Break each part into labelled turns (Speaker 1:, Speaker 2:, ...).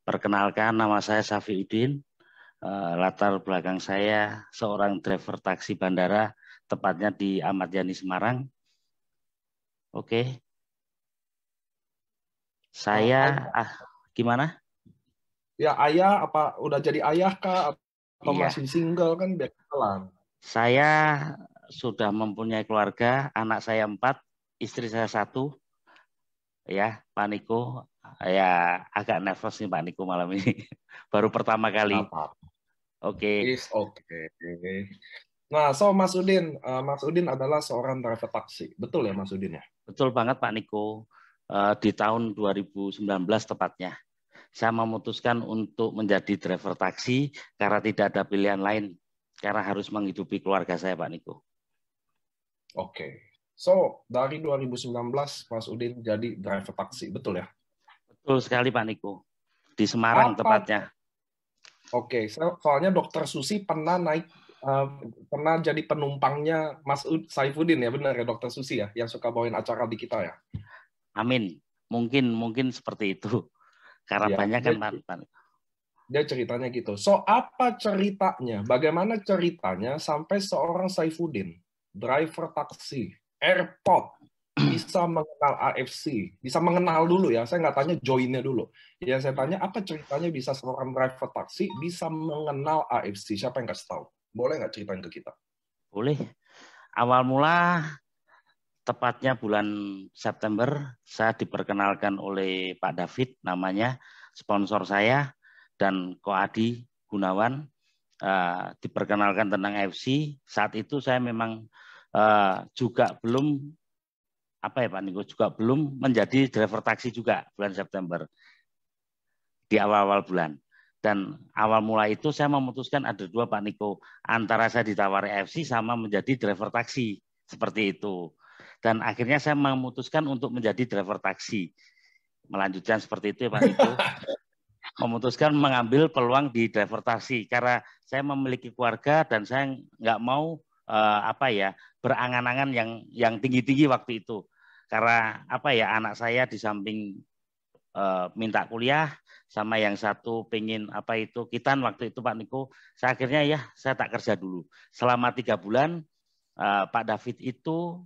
Speaker 1: Perkenalkan, nama saya Safiuddin. Latar belakang saya seorang driver taksi bandara, tepatnya di Ahmad Yani Semarang. Oke. Saya gimana?
Speaker 2: Ya ayah, apa udah jadi ayah kah? Atau
Speaker 1: Iya.
Speaker 2: masih single kan biasa.
Speaker 1: Saya sudah mempunyai keluarga, anak saya 4, istri saya 1. Ya, Pak Niko. Ya, agak nervous nih Pak Niko malam ini. Baru pertama kali.
Speaker 2: Apa?
Speaker 1: Oke.
Speaker 2: Is okay. Nah, Mas Udin adalah seorang driver taksi. Betul ya Mas Udin ya?
Speaker 1: Betul banget Pak Niko. Di tahun 2019 tepatnya. Saya memutuskan untuk menjadi driver taksi karena tidak ada pilihan lain. Karena harus menghidupi keluarga saya, Pak Niko.
Speaker 2: Oke. So, dari 2019 Mas Udin jadi driver taksi, betul ya?
Speaker 1: Betul sekali, Pak Niko. Di Semarang tepatnya.
Speaker 2: Oke, soalnya Dokter Susi pernah pernah jadi penumpangnya Mas Saifuddin ya, benar ya Dokter Susi ya, yang suka bawain acara di kita ya?
Speaker 1: Amin. Mungkin seperti itu. Karena
Speaker 2: Ya,
Speaker 1: banyak kan, Pak.
Speaker 2: Dia ceritanya gitu. So, apa ceritanya? Bagaimana ceritanya sampai seorang Saifuddin, driver taksi, airport, bisa mengenal AFC? Bisa mengenal dulu ya, saya nggak tanya joinnya dulu. Ya, saya tanya, apa ceritanya bisa seorang driver taksi bisa mengenal AFC? Siapa yang kasih tahu? Boleh nggak ceritain ke kita?
Speaker 1: Boleh. Awal mula, tepatnya bulan September, saya diperkenalkan oleh Pak David, namanya, sponsor saya, dan Ko Adi Gunawan, diperkenalkan tentang AFC. Saat itu saya memang juga belum Pak Niko, juga belum menjadi driver taksi juga bulan September di awal-awal bulan. Dan awal mula itu saya memutuskan ada dua Pak Niko, antara saya ditawari AFC sama menjadi driver taksi seperti itu. Dan akhirnya saya memutuskan untuk menjadi driver taksi. Melanjutkan seperti itu ya Pak Niko. Memutuskan mengambil peluang di driver taksi karena saya memiliki keluarga dan saya nggak mau berangan-angan yang tinggi-tinggi waktu itu. Karena anak saya di samping minta kuliah sama yang satu pengen kitan waktu itu Pak Niko, saya akhirnya saya tak kerja dulu selama 3 bulan. Pak David itu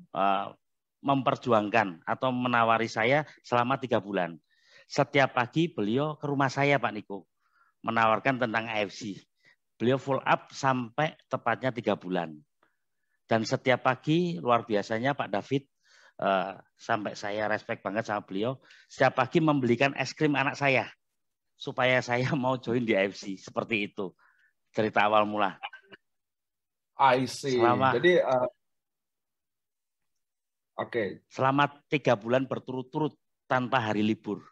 Speaker 1: memperjuangkan atau menawari saya selama 3 bulan. Setiap pagi beliau ke rumah saya Pak Niko menawarkan tentang AFC. Beliau full up sampai tepatnya 3 bulan. Dan setiap pagi luar biasanya Pak David, sampai saya respect banget sama beliau, setiap pagi membelikan es krim anak saya supaya saya mau join di AFC. Seperti itu cerita awal mula.
Speaker 2: I see. Jadi
Speaker 1: selama 3 bulan berturut-turut tanpa hari libur.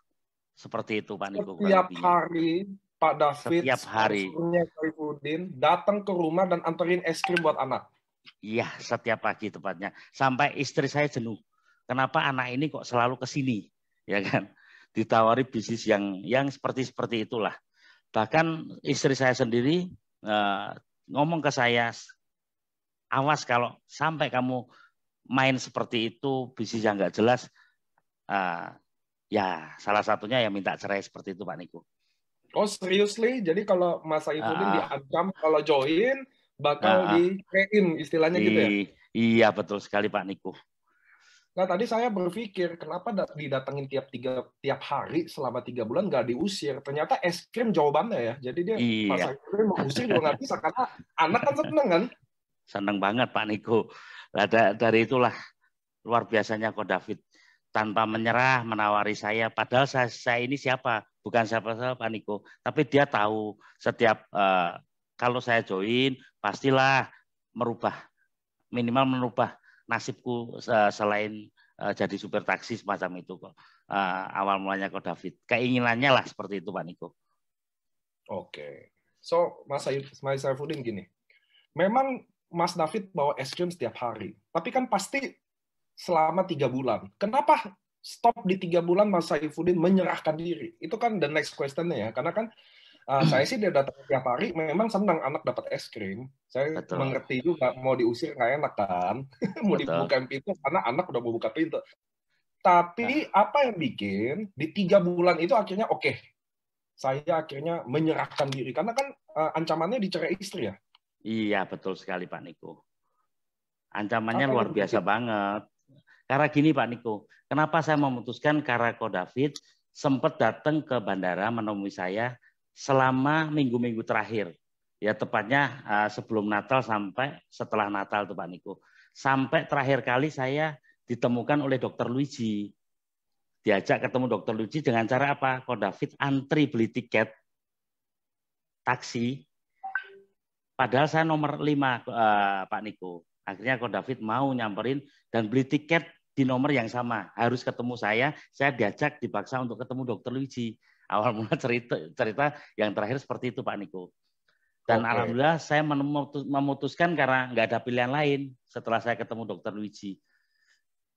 Speaker 1: Seperti itu Pak Niko.
Speaker 2: Setiap hari Pak David,
Speaker 1: setiap hari
Speaker 2: Saifuddin datang ke rumah dan anterin es krim buat anak.
Speaker 1: Iya, setiap pagi tepatnya. Sampai istri saya jenuh. Kenapa anak ini kok selalu ke sini? Ya kan? Ditawari bisnis yang seperti itulah. Bahkan istri saya sendiri ngomong ke saya, awas kalau sampai kamu main seperti itu, bisnis yang nggak jelas, ya salah satunya yang minta cerai seperti itu Pak Niko.
Speaker 2: Oh seriously? Jadi kalau Mas Saifuddin diancam kalau join bakal di-train istilahnya gitu ya?
Speaker 1: Iya betul sekali Pak Niko.
Speaker 2: Nah tadi saya berpikir kenapa didatengin tiap hari selama 3 bulan nggak diusir? Ternyata es krim jawabannya ya. Jadi dia Mas Saifuddin mau usir juga nggak bisa karena anak kan seneng kan?
Speaker 1: Seneng banget Pak Niko. Dari itulah luar biasanya Ko David, tanpa menyerah menawari saya. Padahal saya ini siapa? Bukan siapa-siapa Pak Niko. Tapi dia tahu setiap kalau saya join pastilah minimal merubah nasibku selain jadi supir taksi semacam itu kok. Awal mulanya Ko David. Keinginannya lah seperti itu Pak Niko.
Speaker 2: Oke. So Mas Saifuddin gini. Memang Mas David bawa es krim setiap hari. Tapi kan pasti selama 3 bulan. Kenapa stop di 3 bulan Mas Saifuddin menyerahkan diri? Itu kan the next question-nya ya. Karena kan saya sih dia datang tiap hari, memang senang anak dapat es krim. Saya mengerti juga, mau diusir nggak enak kan. Mau dibukain pintu, karena anak udah mau buka pintu. Tapi apa yang bikin di 3 bulan itu akhirnya oke, saya akhirnya menyerahkan diri? Karena kan ancamannya dicerai istri ya?
Speaker 1: Iya, betul sekali Pak Niko. Ancamannya
Speaker 2: Apa
Speaker 1: luar
Speaker 2: yang
Speaker 1: biasa
Speaker 2: bikin?
Speaker 1: banget. Karena gini Pak Niko, kenapa saya memutuskan karena Ko David sempat datang ke bandara menemui saya selama minggu-minggu terakhir. Ya tepatnya sebelum Natal sampai setelah Natal tuh Pak Niko. Sampai terakhir kali saya ditemukan oleh Dokter Luigi. Diajak ketemu Dokter Luigi dengan cara apa? Ko David antri beli tiket taksi. Padahal saya nomor 5 Pak Niko. Akhirnya Ko David mau nyamperin dan beli tiket di nomor yang sama. Harus ketemu saya diajak dipaksa untuk ketemu Dokter Luigi. Awal mula cerita yang terakhir seperti itu Pak Niko. Dan
Speaker 2: Oke.
Speaker 1: alhamdulillah saya memutuskan karena nggak ada pilihan lain setelah saya ketemu Dokter Luigi.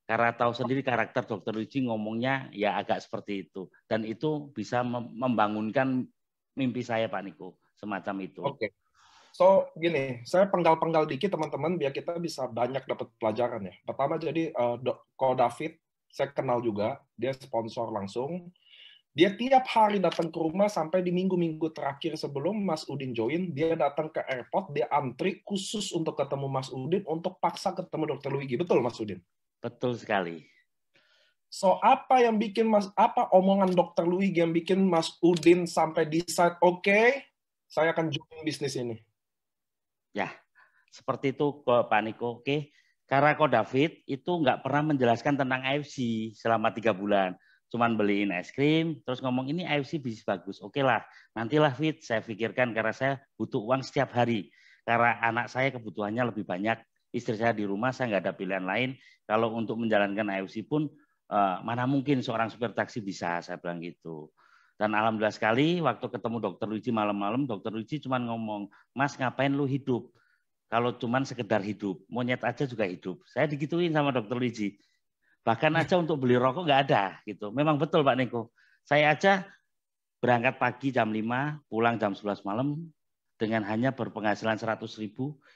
Speaker 1: Karena tahu sendiri karakter Dokter Luigi ngomongnya ya agak seperti itu. Dan itu bisa membangunkan mimpi saya Pak Niko. Semacam itu.
Speaker 2: Oke. So, gini, saya penggal-penggal dikit teman-teman biar kita bisa banyak dapat pelajaran ya. Pertama jadi Ko David, saya kenal juga, dia sponsor langsung. Dia tiap hari datang ke rumah sampai di minggu-minggu terakhir sebelum Mas Udin join, dia datang ke airport, dia antri khusus untuk ketemu Mas Udin untuk paksa ketemu Dokter Luigi. Betul Mas Udin?
Speaker 1: Betul sekali.
Speaker 2: So, apa yang bikin apa omongan Dokter Luigi yang bikin Mas Udin sampai decide, oke, saya akan join bisnis ini?
Speaker 1: Ya, seperti itu kok Pak Niko. Oke, karena Ko David itu nggak pernah menjelaskan tentang AFC selama 3 bulan. Cuman beliin es krim, terus ngomong ini AFC bisnis bagus. Oke lah, nantilah Fit, saya pikirkan karena saya butuh uang setiap hari. Karena anak saya kebutuhannya lebih banyak, istri saya di rumah, saya nggak ada pilihan lain. Kalau untuk menjalankan AFC pun, mana mungkin seorang supir taksi bisa, saya bilang gitu. Dan alhamdulillah sekali, waktu ketemu Dokter Luigi malam-malam, Dokter Luigi cuma ngomong, Mas ngapain lu hidup? Kalau cuman sekedar hidup, monyet aja juga hidup. Saya digituin sama Dokter Luigi. Bahkan aja untuk beli rokok nggak ada gitu. Memang betul Pak Niko. Saya aja berangkat pagi jam 5, pulang jam 11 malam dengan hanya berpenghasilan 100.000,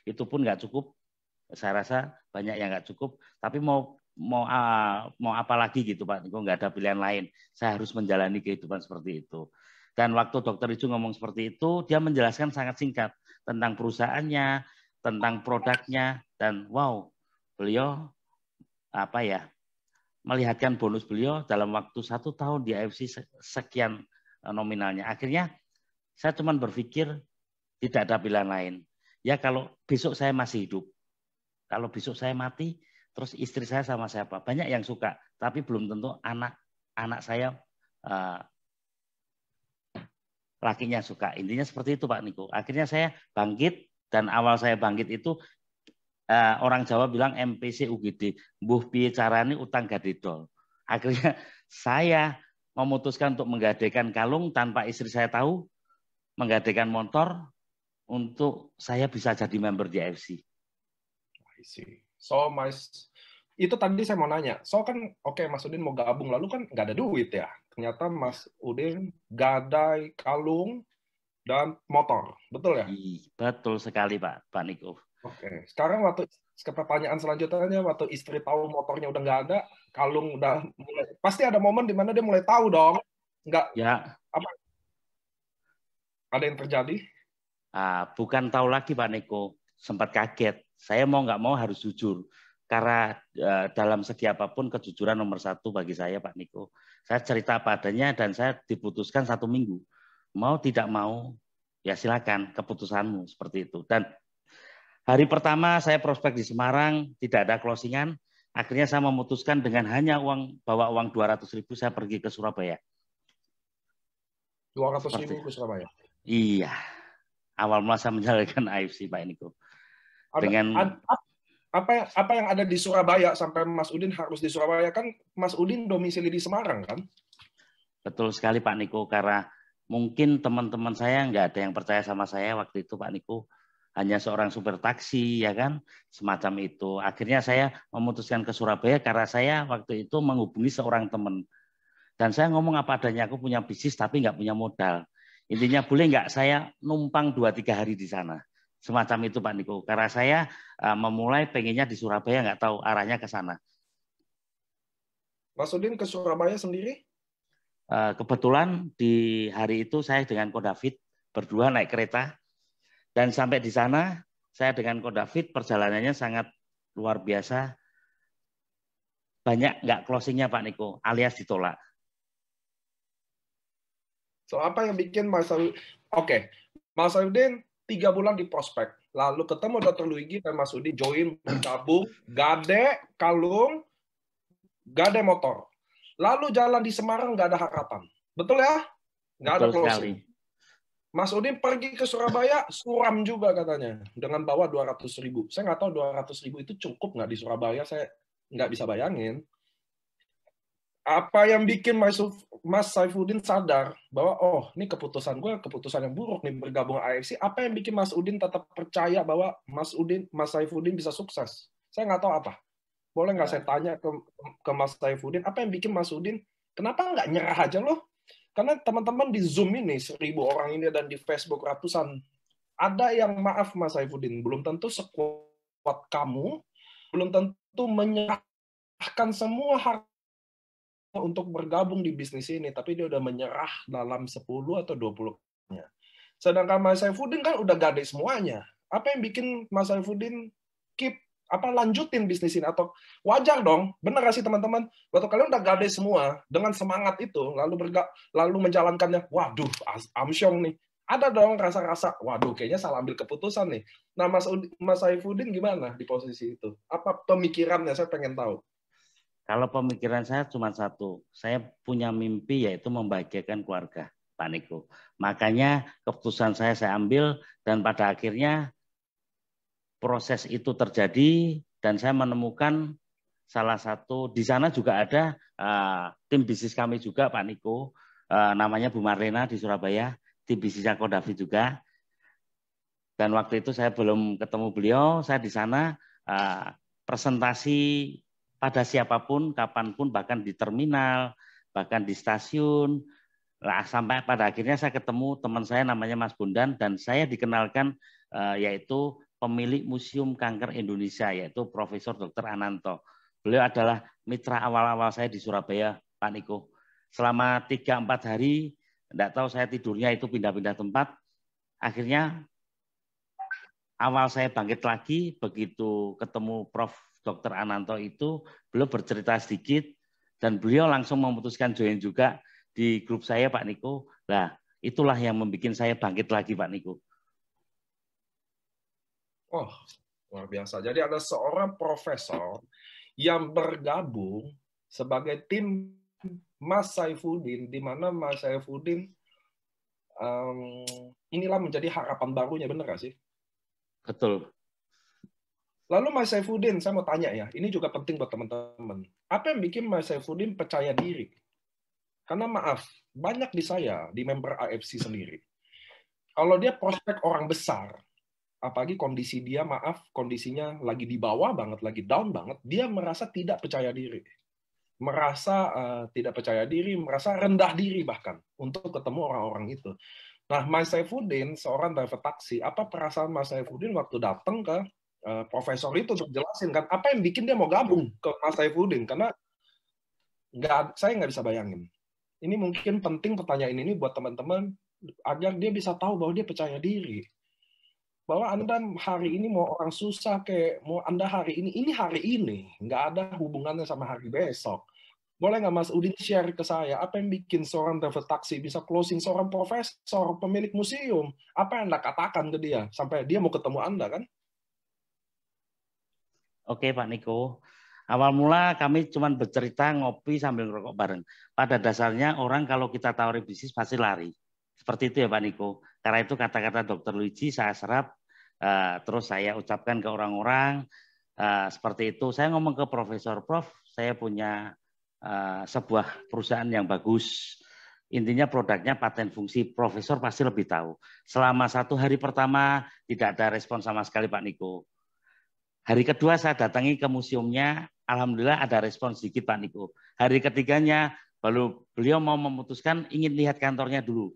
Speaker 1: itu pun nggak cukup. Saya rasa banyak yang nggak cukup. Tapi mau apa lagi gitu Pak Niko, nggak ada pilihan lain. Saya harus menjalani kehidupan seperti itu. Dan waktu Dokter Icu ngomong seperti itu, dia menjelaskan sangat singkat tentang perusahaannya, tentang produknya, dan wow, beliau apa ya melihatkan bonus beliau dalam waktu 1 tahun di AFC sekian nominalnya. Akhirnya saya cuma berpikir tidak ada pilihan lain. Ya kalau besok saya masih hidup, kalau besok saya mati, terus istri saya sama siapa? Banyak yang suka, tapi belum tentu anak saya lakinya suka. Intinya seperti itu Pak Niko. Akhirnya saya bangkit dan awal saya bangkit itu orang Jawa bilang MPC UGD, mbuh piye carane utang gadidol. Akhirnya saya memutuskan untuk menggadaikan kalung tanpa istri saya tahu, menggadaikan motor untuk saya bisa jadi member di AFC.
Speaker 2: I see. So, itu tadi saya mau nanya. So kan, oke, Mas Udin mau gabung, lalu kan nggak ada duit ya. Ternyata Mas Udin gadai kalung dan motor, betul ya?
Speaker 1: Betul sekali Pak Niko.
Speaker 2: Oke, sekarang pertanyaan selanjutnya, waktu istri tahu motornya udah nggak ada, kalung udah mulai, pasti ada momen di mana dia mulai tahu dong, nggak
Speaker 1: Ya.
Speaker 2: apa ada yang terjadi?
Speaker 1: Bukan tahu lagi Pak Niko, sempat kaget. Saya mau nggak mau harus jujur. Karena dalam segi apapun kejujuran nomor 1 bagi saya Pak Niko. Saya cerita apa adanya dan saya diputuskan 1 minggu. Mau tidak mau, ya silakan keputusanmu seperti itu. Dan hari pertama saya prospek di Semarang, tidak ada closingan. Akhirnya saya memutuskan dengan hanya bawa uang 200.000 saya pergi ke Surabaya.
Speaker 2: 200.000 ke Surabaya?
Speaker 1: Iya. Awal mula saya menjalankan AFC Pak Niko.
Speaker 2: Apa yang ada di Surabaya sampai Mas Udin harus di Surabaya, kan Mas Udin domisili di Semarang kan?
Speaker 1: Betul sekali Pak Niko, karena mungkin teman-teman saya nggak ada yang percaya sama saya waktu itu Pak Niko, hanya seorang supir taksi ya kan, semacam itu. Akhirnya saya memutuskan ke Surabaya karena saya waktu itu menghubungi seorang teman dan saya ngomong apa adanya, aku punya bisnis tapi nggak punya modal. Intinya boleh nggak saya numpang 2-3 hari di sana. Semacam itu Pak Niko. Karena saya memulai pengennya di Surabaya, nggak tahu arahnya ke sana.
Speaker 2: Mas Udin ke Surabaya sendiri?
Speaker 1: Kebetulan di hari itu saya dengan Ko David berdua naik kereta, dan sampai di sana saya dengan Ko David perjalanannya sangat luar biasa. Banyak nggak closingnya Pak Niko, alias ditolak.
Speaker 2: So apa yang bikin Mas Saudin 3 bulan di prospek, lalu ketemu Dr. Luigi dan Mas Udi join bergabung, gade kalung, gade motor. Lalu jalan di Semarang nggak ada harapan. Betul ya? Nggak ada
Speaker 1: Betul
Speaker 2: closing.
Speaker 1: sekali.
Speaker 2: Mas Udin pergi ke Surabaya, suram juga katanya. Dengan bawa 200.000. Saya nggak tahu 200.000 itu cukup nggak di Surabaya, saya nggak bisa bayangin. Apa yang bikin Mas Saifuddin sadar bahwa, oh, ini keputusan gue, keputusan yang buruk nih bergabung AFC. Apa yang bikin Mas Udin tetap percaya bahwa Mas Saifuddin bisa sukses? Saya nggak tahu apa. Boleh nggak saya tanya ke Mas Saifuddin, apa yang bikin Mas Udin, kenapa nggak nyerah aja loh? Karena teman-teman di Zoom ini, 1.000 orang ini, dan di Facebook ratusan, ada yang, maaf Mas Saifuddin, belum tentu sekuat kamu, belum tentu menyerahkan semua harta untuk bergabung di bisnis ini, tapi dia udah menyerah dalam 10 atau 20-nya. Sedangkan Mas Saifuddin kan udah gade semuanya. Apa yang bikin Mas Saifuddin lanjutin bisnis ini? Atau wajar dong, bener gak sih teman-teman? Waktu kalian udah gade semua dengan semangat itu, lalu menjalankannya, waduh, amsyong nih. Ada dong rasa-rasa, waduh, kayaknya salah ambil keputusan nih. Nah, Mas Saifuddin gimana di posisi itu? Apa pemikirannya? Saya pengen tahu.
Speaker 1: Kalau pemikiran saya cuma satu, saya punya mimpi yaitu membahagiakan keluarga, Pak Niko. Makanya keputusan saya ambil, dan pada akhirnya proses itu terjadi dan saya menemukan salah satu, di sana juga ada tim bisnis kami juga Pak Niko, namanya Bu Marlena di Surabaya, tim bisnisnya Ko David juga. Dan waktu itu saya belum ketemu beliau, saya di sana presentasi pada siapapun, kapanpun, bahkan di terminal, bahkan di stasiun. Nah, sampai pada akhirnya saya ketemu teman saya namanya Mas Bondan, dan saya dikenalkan yaitu pemilik Museum Kanker Indonesia, yaitu Profesor Dr. Ananto. Beliau adalah mitra awal-awal saya di Surabaya, Pak Niko. Selama 3-4 hari, tidak tahu saya tidurnya itu pindah-pindah tempat. Akhirnya awal saya bangkit lagi, begitu ketemu Prof. Dr. Ananto itu, beliau bercerita sedikit, dan beliau langsung memutuskan join juga di grup saya, Pak Niko. Nah, itulah yang membuat saya bangkit lagi, Pak Niko.
Speaker 2: Oh, luar biasa. Jadi ada seorang profesor yang bergabung sebagai tim Mas Saifuddin, di mana Mas Saifuddin inilah menjadi harapan barunya, benar nggak sih?
Speaker 1: Betul.
Speaker 2: Lalu Mas Saifuddin, saya mau tanya ya, ini juga penting buat teman-teman. Apa yang bikin Mas Saifuddin percaya diri? Karena maaf, banyak di saya, di member AFC sendiri, kalau dia prospek orang besar, apalagi kondisi dia, maaf, kondisinya lagi di bawah banget, lagi down banget, dia merasa tidak percaya diri. Merasa tidak percaya diri, merasa rendah diri bahkan, untuk ketemu orang-orang itu. Nah, Mas Saifuddin, seorang driver taksi, apa perasaan Mas Saifuddin waktu datang ke profesor itu untuk jelasin kan apa yang bikin dia mau gabung ke Mas Saifuddin? Karena saya nggak bisa bayangin. Ini mungkin penting pertanyaan ini buat teman-teman agar dia bisa tahu bahwa dia percaya diri. Bahwa Anda hari ini mau orang susah kayak mau Anda hari ini hari ini, nggak ada hubungannya sama hari besok. Boleh nggak Mas Udin share ke saya apa yang bikin seorang driver taksi bisa closing seorang profesor, pemilik museum? Apa yang Anda katakan ke dia sampai dia mau ketemu Anda kan?
Speaker 1: Oke Pak Niko, awal mula kami cuma bercerita ngopi sambil ngerokok bareng. Pada dasarnya orang kalau kita tawari bisnis pasti lari. Seperti itu ya Pak Niko. Karena itu kata-kata Dr. Luigi saya serap, terus saya ucapkan ke orang-orang, seperti itu. Saya ngomong ke Profesor, Prof, saya punya sebuah perusahaan yang bagus. Intinya produknya paten fungsi, Profesor pasti lebih tahu. Selama 1 hari pertama tidak ada respon sama sekali Pak Niko. Hari kedua saya datangi ke museumnya, alhamdulillah ada respon sedikit Pak Niko. Hari ketiganya baru beliau mau memutuskan ingin lihat kantornya dulu.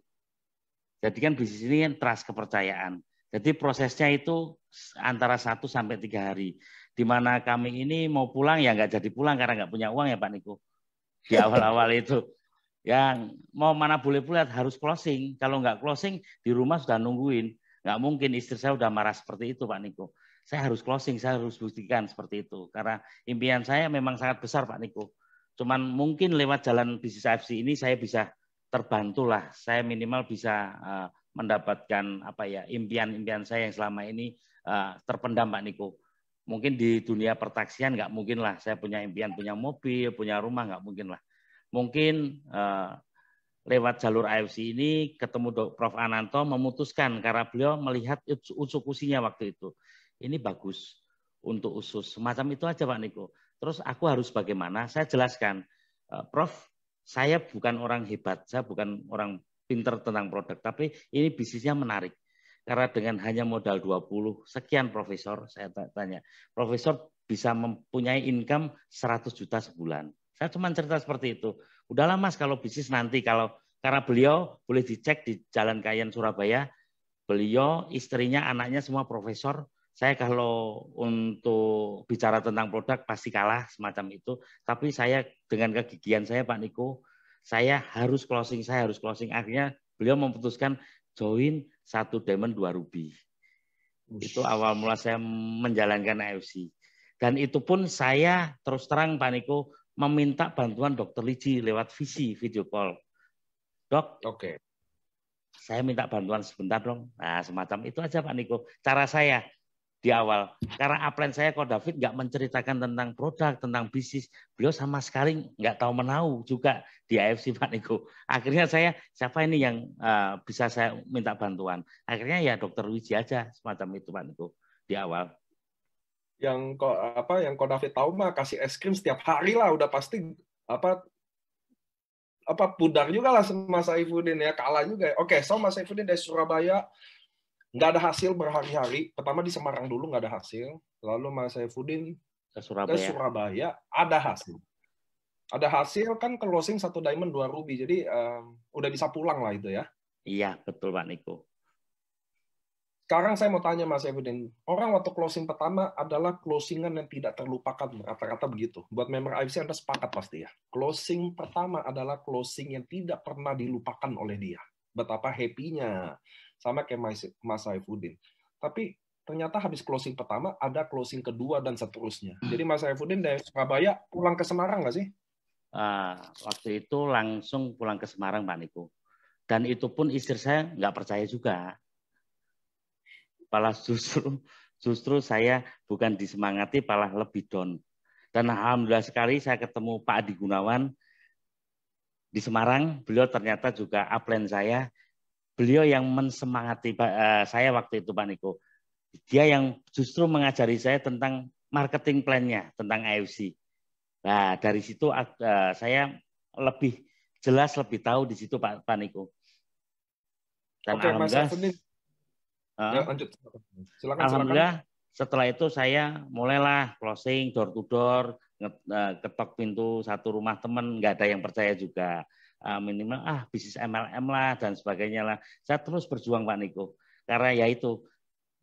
Speaker 1: Jadi kan bisnis ini kan trust, kepercayaan. Jadi prosesnya itu antara 1 sampai 3 hari. Di mana kami ini mau pulang ya nggak jadi pulang karena nggak punya uang ya Pak Niko. Di awal-awal itu. Yang mau mana boleh lihat harus closing. Kalau nggak closing di rumah sudah nungguin. Nggak mungkin istri saya udah marah seperti itu Pak Niko. Saya harus closing, saya harus buktikan seperti itu. Karena impian saya memang sangat besar Pak Niko. Cuman mungkin lewat jalan bisnis AFC ini saya bisa terbantu lah. Saya minimal bisa mendapatkan apa ya impian-impian saya yang selama ini terpendam Pak Niko. Mungkin di dunia pertaksian nggak mungkin lah. Saya punya impian, punya mobil, punya rumah nggak mungkin lah. Mungkin lewat jalur AFC ini ketemu Prof. Ananto memutuskan karena beliau melihat usukusinya waktu itu. Ini bagus untuk usus. Semacam itu aja Pak Niko. Terus aku harus bagaimana? Saya jelaskan, Prof, saya bukan orang hebat, saya bukan orang pinter tentang produk, tapi ini bisnisnya menarik. Karena dengan hanya modal 20 sekian profesor, saya tanya, profesor bisa mempunyai income 100 juta sebulan. Saya cuma cerita seperti itu. Udahlah Mas, kalau bisnis nanti, karena beliau boleh dicek di Jalan Kayan Surabaya, beliau, istrinya, anaknya semua profesor. Saya kalau untuk bicara tentang produk pasti kalah semacam itu. Tapi saya dengan kegigihan saya Pak Niko, saya harus closing. Akhirnya beliau memutuskan join 1 diamond 2 ruby. Itu awal mula saya menjalankan AFC. Dan itu pun saya terus terang Pak Niko meminta bantuan Dr. Liji lewat video call. Dok, saya minta bantuan sebentar dong. Nah, semacam itu aja Pak Niko. Cara saya di awal. Karena upline saya Ko David nggak menceritakan tentang produk, tentang bisnis. Beliau sama sekali nggak tahu menau juga di AFC Pak Niko. Akhirnya siapa ini yang bisa saya minta bantuan? Akhirnya ya Dr. Wiji aja semacam itu Pak Niko di awal.
Speaker 2: Yang Ko David tahu mah kasih es krim setiap hari lah, udah pasti pudar juga lah Mas Saifuddin ya, kalah juga. Oke, so Mas Saifuddin dari Surabaya nggak ada hasil berhari-hari. Pertama di Semarang dulu nggak ada hasil, lalu Mas Saifuddin ke Surabaya ada hasil. Ada hasil kan closing 1 diamond 2 ruby, jadi udah bisa pulang lah itu ya.
Speaker 1: Iya betul Pak Niko.
Speaker 2: Sekarang saya mau tanya Mas Saifuddin, orang waktu closing pertama adalah closingan yang tidak terlupakan, rata-rata begitu. Buat member AFC Anda sepakat pasti ya. Closing pertama adalah closing yang tidak pernah dilupakan oleh dia. Betapa happy-nya, sama kayak Mas Saifuddin. Tapi ternyata habis closing pertama, ada closing kedua dan seterusnya. Jadi Mas Saifuddin dari Surabaya pulang ke Semarang nggak sih?
Speaker 1: Waktu itu langsung pulang ke Semarang Pak Niko. Dan itu pun istri saya nggak percaya juga. Malah justru saya bukan disemangati, malah lebih down. Dan alhamdulillah sekali saya ketemu Pak Adi Gunawan di Semarang. Beliau ternyata juga upline saya. Beliau yang mensemangati saya waktu itu Pak Niko. Dia yang justru mengajari saya tentang marketing plan-nya, tentang AFC. Nah dari situ saya lebih jelas, lebih tahu di situ Pak Niko. Dan
Speaker 2: oke,
Speaker 1: alhamdulillah.
Speaker 2: Ya, lanjut.
Speaker 1: Alhamdulillah setelah itu saya mulailah closing door to door, ketok pintu satu rumah teman, nggak ada yang percaya juga. Minimal bisnis MLM lah dan sebagainya lah. Saya terus berjuang Pak Niko. Karena ya itu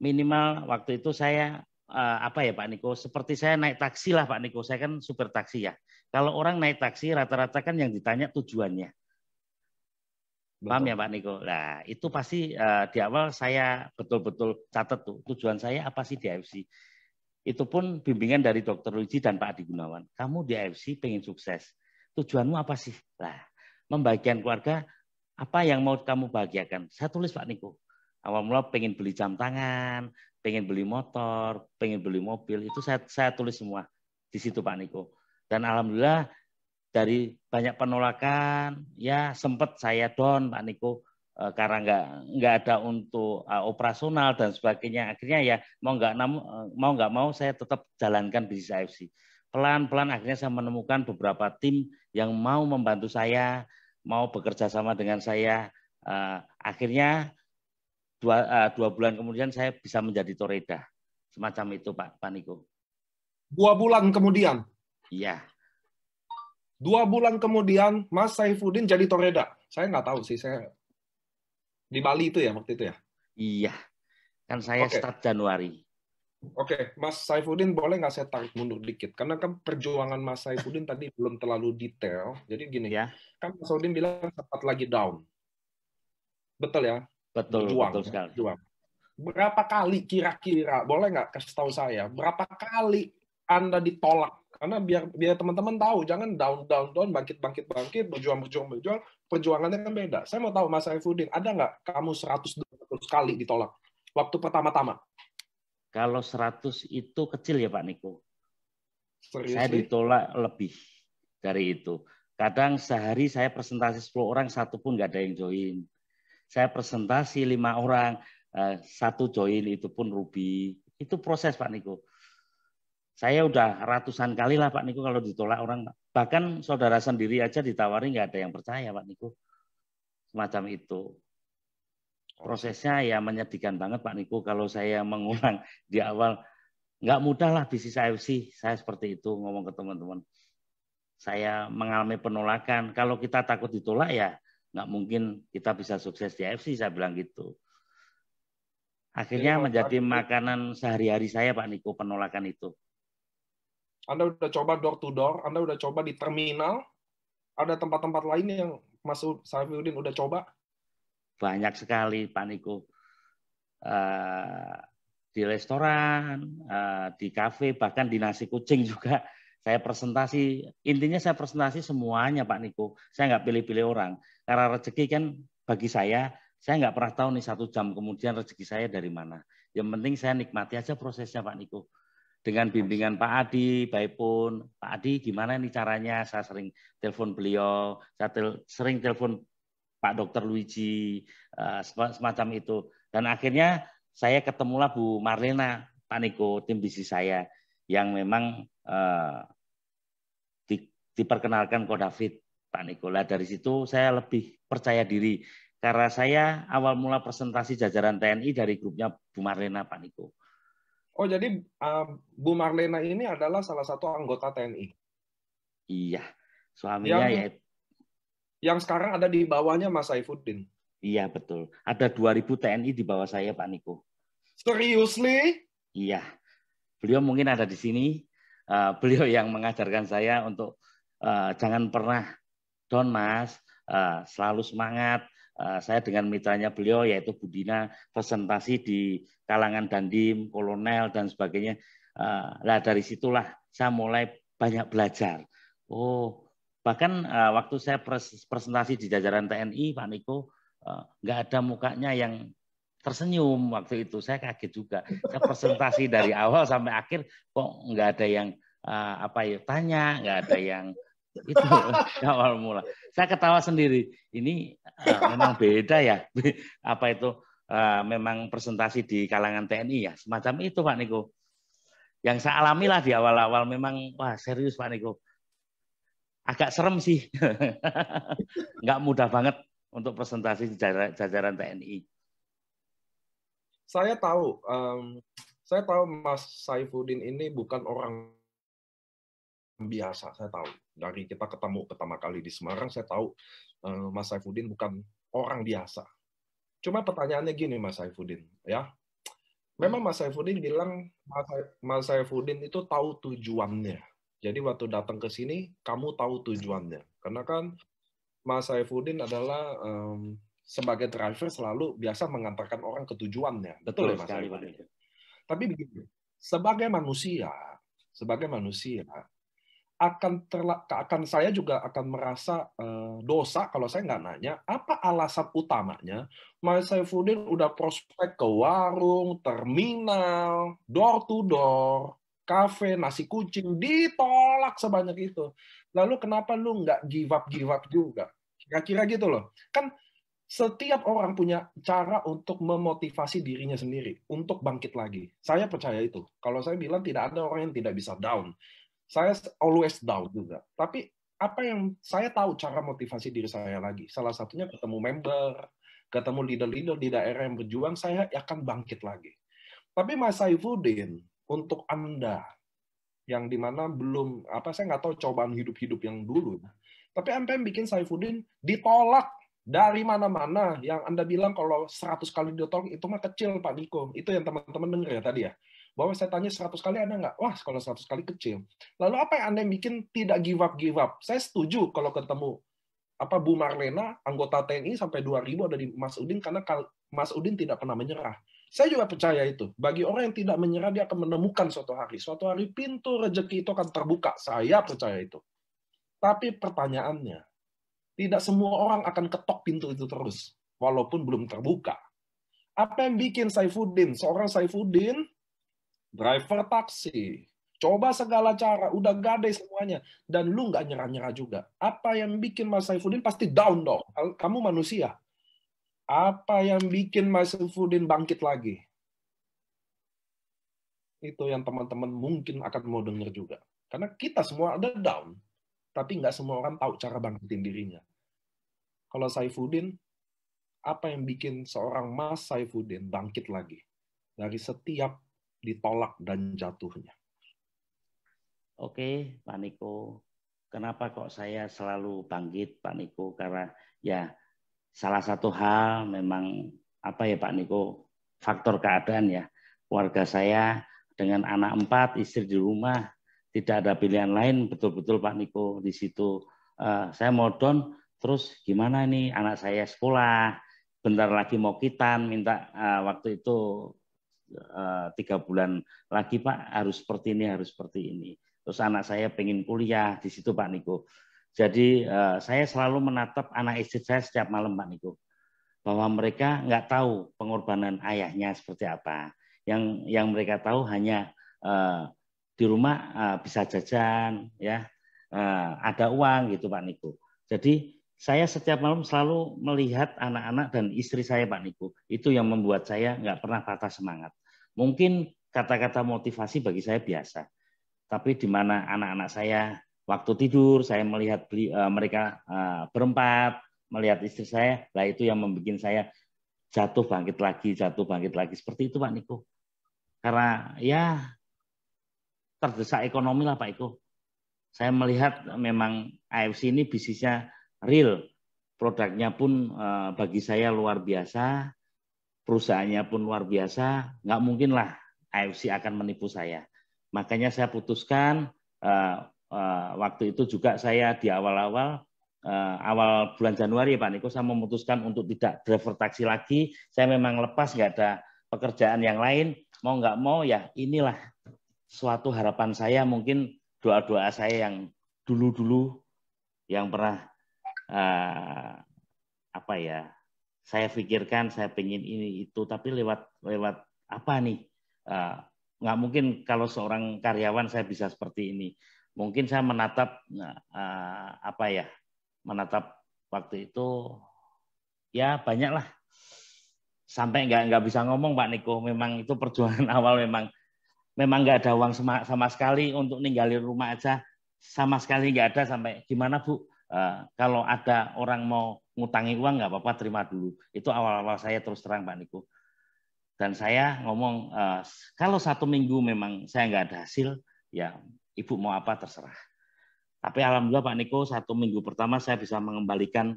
Speaker 1: minimal waktu itu saya Pak Niko, seperti saya naik taksi lah Pak Niko. Saya kan supir taksi ya. Kalau orang naik taksi rata-rata kan yang ditanya tujuannya. Paham ya Pak Niko? Nah, itu pasti di awal saya betul-betul catat tuh. Tujuan saya apa sih di AFC? Itu pun bimbingan dari Dr. Luigi dan Pak Adi Gunawan. Kamu di AFC pengen sukses. Tujuanmu apa sih? Nah, membagikan keluarga, apa yang mau kamu bahagiakan? Saya tulis Pak Niko. Awal mula pengen beli jam tangan, pengen beli motor, pengen beli mobil. Itu saya tulis semua di situ Pak Niko. Dan alhamdulillah dari banyak penolakan, ya sempat saya down Pak Niko karena nggak ada untuk operasional dan sebagainya. Akhirnya ya mau nggak mau saya tetap jalankan bisnis AFC. Pelan-pelan akhirnya saya menemukan beberapa tim yang mau membantu saya, mau bekerja sama dengan saya. Akhirnya 2 bulan kemudian saya bisa menjadi Toreda. Semacam itu Pak Niko.
Speaker 2: 2 bulan kemudian?
Speaker 1: Iya.
Speaker 2: 2 bulan kemudian Mas Saifuddin jadi Toreda. Saya nggak tahu sih, saya di Bali itu ya waktu itu ya.
Speaker 1: Iya, kan saya start Januari.
Speaker 2: Oke, Mas Saifuddin boleh nggak saya tarik mundur dikit? Karena kan perjuangan Mas Saifuddin tadi belum terlalu detail. Jadi gini,
Speaker 1: Ya,
Speaker 2: kan Mas Saifuddin bilang sempat lagi down. Betul ya?
Speaker 1: betul, betul
Speaker 2: Berjuang.
Speaker 1: sekali.
Speaker 2: Berjuang. Berapa kali kira-kira, boleh nggak kasih tahu saya, berapa kali Anda ditolak? Karena biar teman-teman tahu, jangan down, bangkit, berjuang. Perjuangannya kan beda. Saya mau tahu Mas Saifuddin, ada nggak kamu 100-200 kali ditolak? Waktu pertama-tama.
Speaker 1: Kalau 100 itu kecil ya Pak Niko. Saya
Speaker 2: Seriously?
Speaker 1: ditolak lebih dari itu. Kadang sehari saya presentasi 10 orang, satu pun nggak ada yang join. Saya presentasi 5 orang, satu join, itu pun rugi. Itu proses Pak Niko. Saya udah ratusan kali lah Pak Niko kalau ditolak orang. Bahkan saudara sendiri aja ditawari nggak ada yang percaya Pak Niko. Semacam itu. Prosesnya ya menyedihkan banget Pak Niko kalau saya mengulang di awal. Nggak mudah lah bisnis AFC. Saya seperti itu ngomong ke teman-teman. Saya mengalami penolakan. Kalau kita takut ditolak ya nggak mungkin kita bisa sukses di AFC. Saya bilang gitu.
Speaker 2: Jadi
Speaker 1: Akhirnya
Speaker 2: Mas
Speaker 1: menjadi
Speaker 2: Saifuddin,
Speaker 1: makanan sehari-hari saya Pak Niko, penolakan itu.
Speaker 2: Anda udah coba door to door, Anda udah coba di terminal, ada tempat-tempat lain yang Mas Saifuddin udah coba?
Speaker 1: Banyak sekali Pak Niko. Di restoran, di kafe, bahkan di nasi kucing juga saya presentasi. Intinya saya presentasi semuanya Pak Niko. Saya nggak pilih-pilih orang. Karena rezeki kan bagi saya nggak pernah tahu nih 1 jam kemudian rezeki saya dari mana. Yang penting saya nikmati aja prosesnya Pak Niko. Dengan bimbingan Pak Adi, baik pun Pak Adi gimana nih caranya, saya sering telepon beliau, saya sering telepon Pak Dr. Luigi, semacam itu. Dan akhirnya saya ketemulah Bu Marlena, Pak Niko, tim bisnis saya, yang memang diperkenalkan Ko David, Pak Niko. Nah, dari situ saya lebih percaya diri, karena saya awal mula presentasi jajaran TNI dari grupnya Bu Marlena, Pak Niko.
Speaker 2: Oh, jadi Bu Marlena ini adalah salah satu anggota TNI.
Speaker 1: Iya, suaminya ya.
Speaker 2: Yang sekarang ada di bawahnya Mas Saifuddin.
Speaker 1: Iya, betul. Ada 2000 TNI di bawah saya, Pak Niko.
Speaker 2: Seriously?
Speaker 1: Iya. Beliau mungkin ada di sini. Beliau yang mengajarkan saya untuk jangan pernah down, Mas. Selalu semangat. Saya dengan mitranya beliau, yaitu Budina, presentasi di kalangan Dandim, Kolonel, dan sebagainya. Nah, dari situlah saya mulai banyak belajar. Oh, bahkan waktu saya presentasi di jajaran TNI, Pak Niko, nggak ada mukanya yang tersenyum waktu itu. Saya kaget juga. Saya presentasi dari awal sampai akhir kok nggak ada yang tanya, nggak ada yang itu awal mula. Saya ketawa sendiri. Ini memang beda ya. Memang presentasi di kalangan TNI ya. Semacam itu Pak Niko. Yang saya alami lah di awal-awal memang wah serius Pak Niko. Agak serem sih. Nggak mudah banget untuk presentasi di jajaran TNI.
Speaker 2: Saya tahu Mas Saifuddin ini bukan orang biasa. Saya tahu dari kita ketemu pertama kali di Semarang, saya tahu Mas Saifuddin bukan orang biasa. Cuma pertanyaannya gini Mas Saifuddin, ya. Memang Mas Saifuddin bilang Mas Saifuddin itu tahu tujuannya. Jadi waktu datang ke sini, kamu tahu tujuannya. Karena kan Mas Saifuddin adalah sebagai driver selalu biasa mengantarkan orang ke tujuannya. Betul ya Mas Saifuddin? Tapi begini, sebagai manusia akan saya juga akan merasa dosa kalau saya nggak nanya apa alasan utamanya Mas Saifuddin udah prospek ke warung, terminal, door to door, kafe, nasi kucing, ditolak sebanyak itu. Lalu kenapa lu nggak give up juga? Kira-kira gitu loh. Kan setiap orang punya cara untuk memotivasi dirinya sendiri untuk bangkit lagi. Saya percaya itu. Kalau saya bilang tidak ada orang yang tidak bisa down. Saya always down juga. Tapi apa yang saya tahu cara motivasi diri saya lagi. Salah satunya ketemu member, ketemu leader-leader di daerah yang berjuang, saya akan bangkit lagi. Tapi Mas Saifuddin, untuk Anda yang dimana belum saya nggak tahu cobaan hidup-hidup yang dulu. Tapi apa yang bikin Saifuddin ditolak dari mana-mana? Yang Anda bilang kalau 100 kali ditolak itu mah kecil Pak Niko. Itu yang teman-teman dengar ya tadi ya. Bahwa saya tanya 100 kali ada nggak? Wah, kalau 100 kali kecil. Lalu apa yang Anda bikin tidak give up? Saya setuju kalau ketemu Bu Marlena, anggota TNI sampai 2000 ada di Mas Udin, karena Mas Udin tidak pernah menyerah. Saya juga percaya itu. Bagi orang yang tidak menyerah, dia akan menemukan suatu hari. Suatu hari pintu rezeki itu akan terbuka. Saya percaya itu. Tapi pertanyaannya, tidak semua orang akan ketok pintu itu terus, walaupun belum terbuka. Apa yang bikin Saifuddin? Seorang Saifuddin, driver taksi, coba segala cara, udah gadai semuanya, dan lu nggak nyerah-nyerah juga. Apa yang bikin Mas Saifuddin pasti down dong. Kamu manusia. Apa yang bikin Mas Saifuddin bangkit lagi? Itu yang teman-teman mungkin akan mau dengar juga. Karena kita semua ada down, tapi nggak semua orang tahu cara bangkitin dirinya. Kalau Saifuddin, apa yang bikin seorang Mas Saifuddin bangkit lagi dari setiap ditolak dan jatuhnya?
Speaker 1: Oke, Pak Niko. Kenapa kok saya selalu bangkit, Pak Niko? Karena ya salah satu hal memang apa ya Pak Niko, faktor keadaan ya. Keluarga saya dengan anak 4, istri di rumah, tidak ada pilihan lain, betul-betul Pak Niko di situ. Saya mau down, terus gimana nih anak saya sekolah, bentar lagi mau kitan, minta waktu itu 3 bulan lagi Pak harus seperti ini, harus seperti ini. Terus anak saya pengen kuliah di situ Pak Niko. Jadi saya selalu menatap anak istri saya setiap malam Pak Niko, bahwa mereka nggak tahu pengorbanan ayahnya seperti apa. Yang mereka tahu hanya di rumah bisa jajan, ya ada uang gitu Pak Niko. Jadi saya setiap malam selalu melihat anak-anak dan istri saya Pak Niko. Itu yang membuat saya nggak pernah patah semangat. Mungkin kata-kata motivasi bagi saya biasa. Tapi di mana anak-anak saya waktu tidur, saya melihat mereka berempat, melihat istri saya, lah itu yang membuat saya jatuh bangkit lagi. Seperti itu Pak Niko. Karena ya terdesak ekonomi lah Pak Iko. Saya melihat memang AFC ini bisnisnya real. Produknya pun bagi saya luar biasa, perusahaannya pun luar biasa, nggak mungkin lah AFC akan menipu saya. Makanya saya putuskan waktu itu juga saya di awal bulan Januari Pak Niko, saya memutuskan untuk tidak driver taksi lagi. Saya memang lepas, nggak ada pekerjaan yang lain. Mau nggak mau ya inilah suatu harapan saya, mungkin doa-doa saya yang dulu-dulu yang pernah apa ya, saya pikirkan, saya pengen ini itu, tapi lewat apa nih? Nggak mungkin kalau seorang karyawan saya bisa seperti ini. Mungkin saya menatap apa ya? Menatap waktu itu ya banyak lah. Sampai nggak bisa ngomong Pak Niko. Memang itu perjuangan awal, memang nggak ada uang sama sekali untuk ninggalin rumah aja. Sama sekali nggak ada. Sampai gimana Bu? Kalau ada orang mau ngutangi uang nggak apa-apa, terima dulu. Itu awal-awal saya terus terang Pak Niko. Dan saya ngomong, kalau 1 minggu memang saya nggak ada hasil, ya Ibu mau apa terserah. Tapi alhamdulillah Pak Niko, 1 minggu pertama saya bisa mengembalikan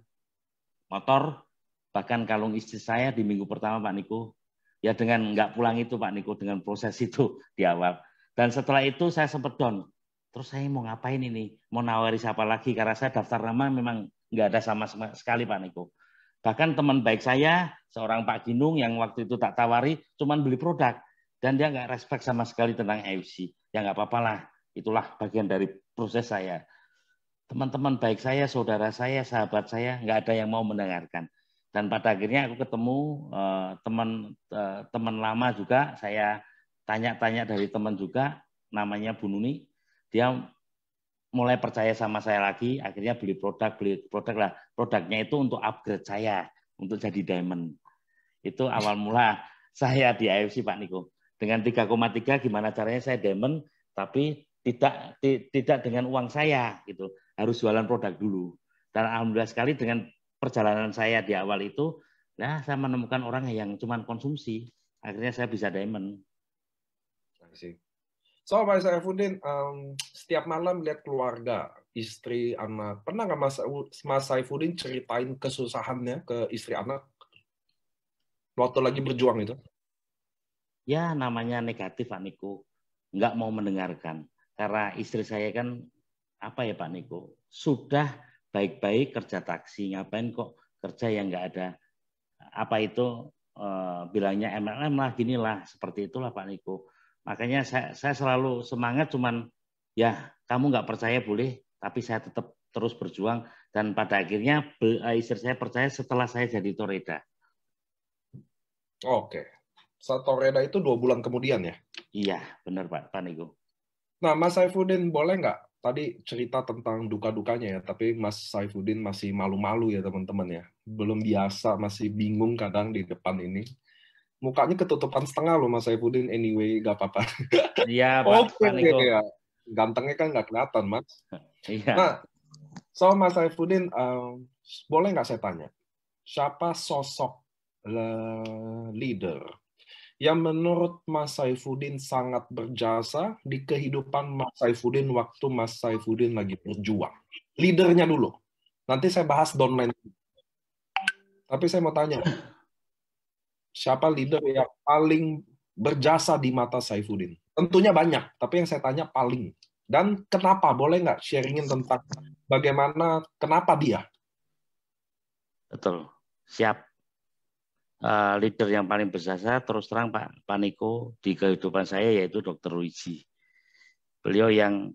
Speaker 1: motor, bahkan kalung istri saya di minggu pertama Pak Niko. Ya dengan nggak pulang itu Pak Niko, dengan proses itu di awal. Dan setelah itu saya sempat down. Terus saya mau ngapain ini? Mau nawari siapa lagi? Karena saya daftar nama memang nggak ada sama sekali Pak Niko. Bahkan teman baik saya, seorang Pak Ginung yang waktu itu tak tawari, cuman beli produk. Dan dia nggak respect sama sekali tentang AFC. Ya nggak apa-apa lah, itulah bagian dari proses saya. Teman-teman baik saya, saudara saya, sahabat saya, nggak ada yang mau mendengarkan. Dan pada akhirnya aku ketemu teman lama juga, saya tanya-tanya dari teman juga, namanya Bu Nuni, dia mulai percaya sama saya lagi, akhirnya beli produk lah. Produknya itu untuk upgrade saya, untuk jadi diamond. Itu awal mula saya di AFC Pak Niko. Dengan 3,3 gimana caranya saya diamond, tapi tidak dengan uang saya gitu. Harus jualan produk dulu. Dan alhamdulillah sekali dengan perjalanan saya di awal itu, nah saya menemukan orang yang cuma konsumsi. Akhirnya saya bisa diamond.
Speaker 2: So, Mas Saifuddin, setiap malam lihat keluarga, istri, anak. Pernah nggak Mas Saifuddin ceritain kesusahannya ke istri anak waktu lagi berjuang itu?
Speaker 1: ya namanya negatif Pak Niko, nggak mau mendengarkan. Karena istri saya kan apa ya Pak Niko, sudah baik-baik kerja taksi, ngapain kok kerja yang nggak ada apa itu bilangnya MLM lah, gini lah, seperti itulah Pak Niko. Makanya saya selalu semangat, cuman ya kamu nggak percaya boleh, tapi saya tetap terus berjuang dan pada akhirnya istri saya percaya setelah saya jadi Toreda.
Speaker 2: Oke. Satoreda itu 2 bulan kemudian ya?
Speaker 1: Iya, benar Pak Niko.
Speaker 2: Nah, Mas Saifuddin boleh nggak? Tadi cerita tentang duka-dukanya ya, tapi Mas Saifuddin masih malu-malu ya teman-teman ya. Belum biasa, masih bingung kadang di depan ini. Mukanya ketutupan setengah loh Mas Saifuddin, anyway, nggak apa-apa.
Speaker 1: Iya
Speaker 2: Oke,
Speaker 1: Pak Niko.
Speaker 2: ya. Gantengnya kan nggak kelihatan, Mas.
Speaker 1: Iya.
Speaker 2: Nah, so Mas Saifuddin, boleh nggak saya tanya, siapa sosok leader yang menurut Mas Saifuddin sangat berjasa di kehidupan Mas Saifuddin waktu Mas Saifuddin lagi berjuang? Leadernya dulu. Nanti saya bahas downline. Tapi saya mau tanya, siapa leader yang paling berjasa di mata Saifuddin? Tentunya banyak, tapi yang saya tanya paling. Dan kenapa? Boleh nggak sharingin tentang bagaimana, kenapa dia?
Speaker 1: Betul. Siap. Leader yang paling berjasa terus terang Pak Niko di kehidupan saya yaitu Dr. Luigi. Beliau yang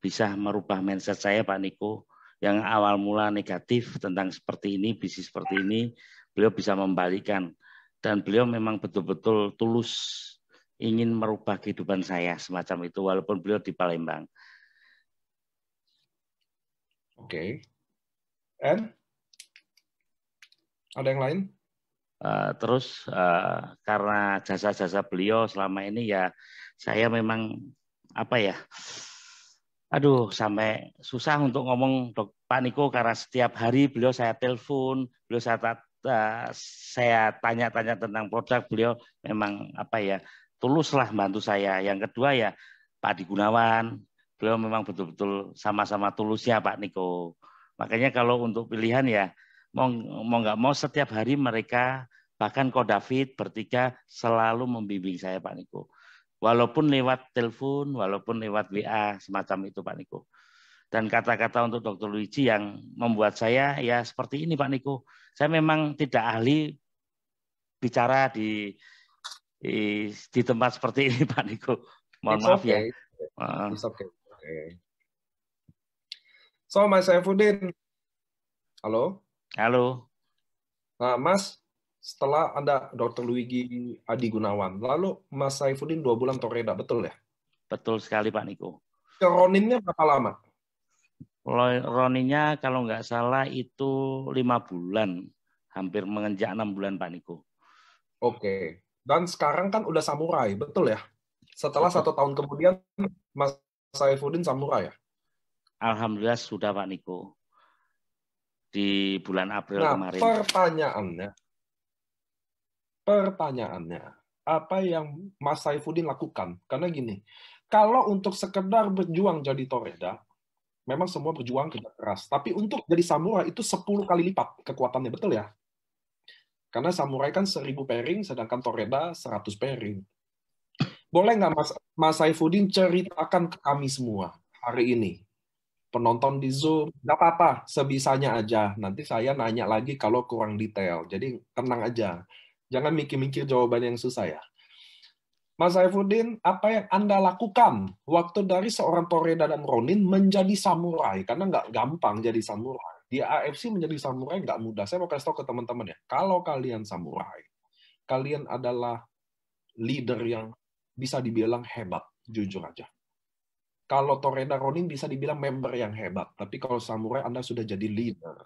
Speaker 1: bisa merubah mindset saya Pak Niko, yang awal mula negatif tentang seperti ini, bisnis seperti ini, beliau bisa membalikan. Dan beliau memang betul-betul tulus ingin merubah kehidupan saya semacam itu, walaupun beliau di Palembang.
Speaker 2: Oke. And? Ada yang lain?
Speaker 1: Terus karena jasa-jasa beliau selama ini ya saya memang apa ya, aduh sampai susah untuk ngomong Pak Niko karena setiap hari beliau saya telepon, beliau saya tanya-tanya tentang produk, beliau memang apa ya tuluslah bantu saya. Yang kedua ya Pak Adi Gunawan, beliau memang betul-betul sama-sama tulusnya Pak Niko. Makanya kalau untuk pilihan ya mau nggak mau setiap hari mereka bahkan Ko David bertiga selalu membimbing saya Pak Niko. Walaupun lewat telepon, walaupun lewat WA semacam itu Pak Niko. Dan kata-kata untuk Dr. Luigi yang membuat saya ya seperti ini Pak Niko. Saya memang tidak ahli bicara di tempat seperti ini Pak Niko. Mohon maaf ya.
Speaker 2: It's okay. So Mas Saifuddin, halo.
Speaker 1: Halo.
Speaker 2: Nah Mas, setelah Anda Dr. Luigi Adi Gunawan, lalu Mas Saifuddin 2 bulan Toreda, betul ya?
Speaker 1: Betul sekali Pak Niko.
Speaker 2: Roninnya berapa lama?
Speaker 1: Roninnya kalau nggak salah itu 5 bulan, hampir menginjak 6 bulan Pak Niko.
Speaker 2: Oke. Dan sekarang kan udah samurai, betul ya? Setelah 1 tahun kemudian Mas Saifuddin samurai ya?
Speaker 1: Alhamdulillah sudah Pak Niko. Di bulan April kemarin.
Speaker 2: Pertanyaannya, apa yang Mas Saifuddin lakukan? Karena gini, kalau untuk sekedar berjuang jadi Toreda, memang semua berjuang kerja keras. Tapi untuk jadi samurai itu 10 kali lipat kekuatannya, betul ya? Karena samurai kan 1000 pairing, sedangkan Toreda 100 pairing. Boleh nggak Mas Saifuddin ceritakan ke kami semua hari ini? Penonton di Zoom, nggak apa-apa, sebisanya aja. Nanti saya nanya lagi kalau kurang detail. Jadi tenang aja. Jangan mikir-mikir jawaban yang susah ya. Mas Saifuddin, apa yang Anda lakukan waktu dari seorang Toreda dan Ronin menjadi samurai? Karena nggak gampang jadi samurai. Di AFC menjadi samurai nggak mudah. Saya mau kasih tahu ke teman-teman ya. Kalau kalian samurai, kalian adalah leader yang bisa dibilang hebat, jujur aja. Kalau Toreda Ronin bisa dibilang member yang hebat. Tapi kalau samurai, Anda sudah jadi leader.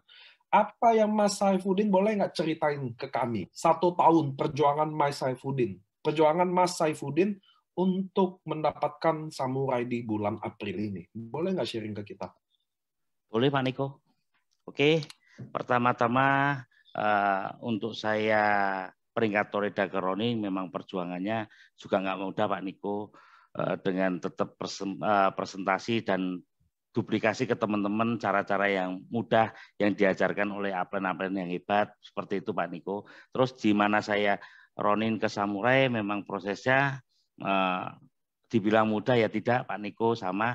Speaker 2: Apa yang Mas Saifuddin boleh nggak ceritain ke kami? 1 tahun perjuangan Mas Saifuddin. Perjuangan Mas Saifuddin untuk mendapatkan samurai di bulan April ini. Boleh nggak sharing ke kita?
Speaker 1: Boleh Pak Niko. Oke, pertama-tama untuk saya peringkat Toreda ke Ronin memang perjuangannya juga nggak mudah Pak Niko. Dengan tetap presentasi dan duplikasi ke teman-teman cara-cara yang mudah yang diajarkan oleh upline-upline yang hebat seperti itu Pak Niko. Terus di mana saya Ronin ke Samurai memang prosesnya dibilang mudah ya tidak Pak Niko, sama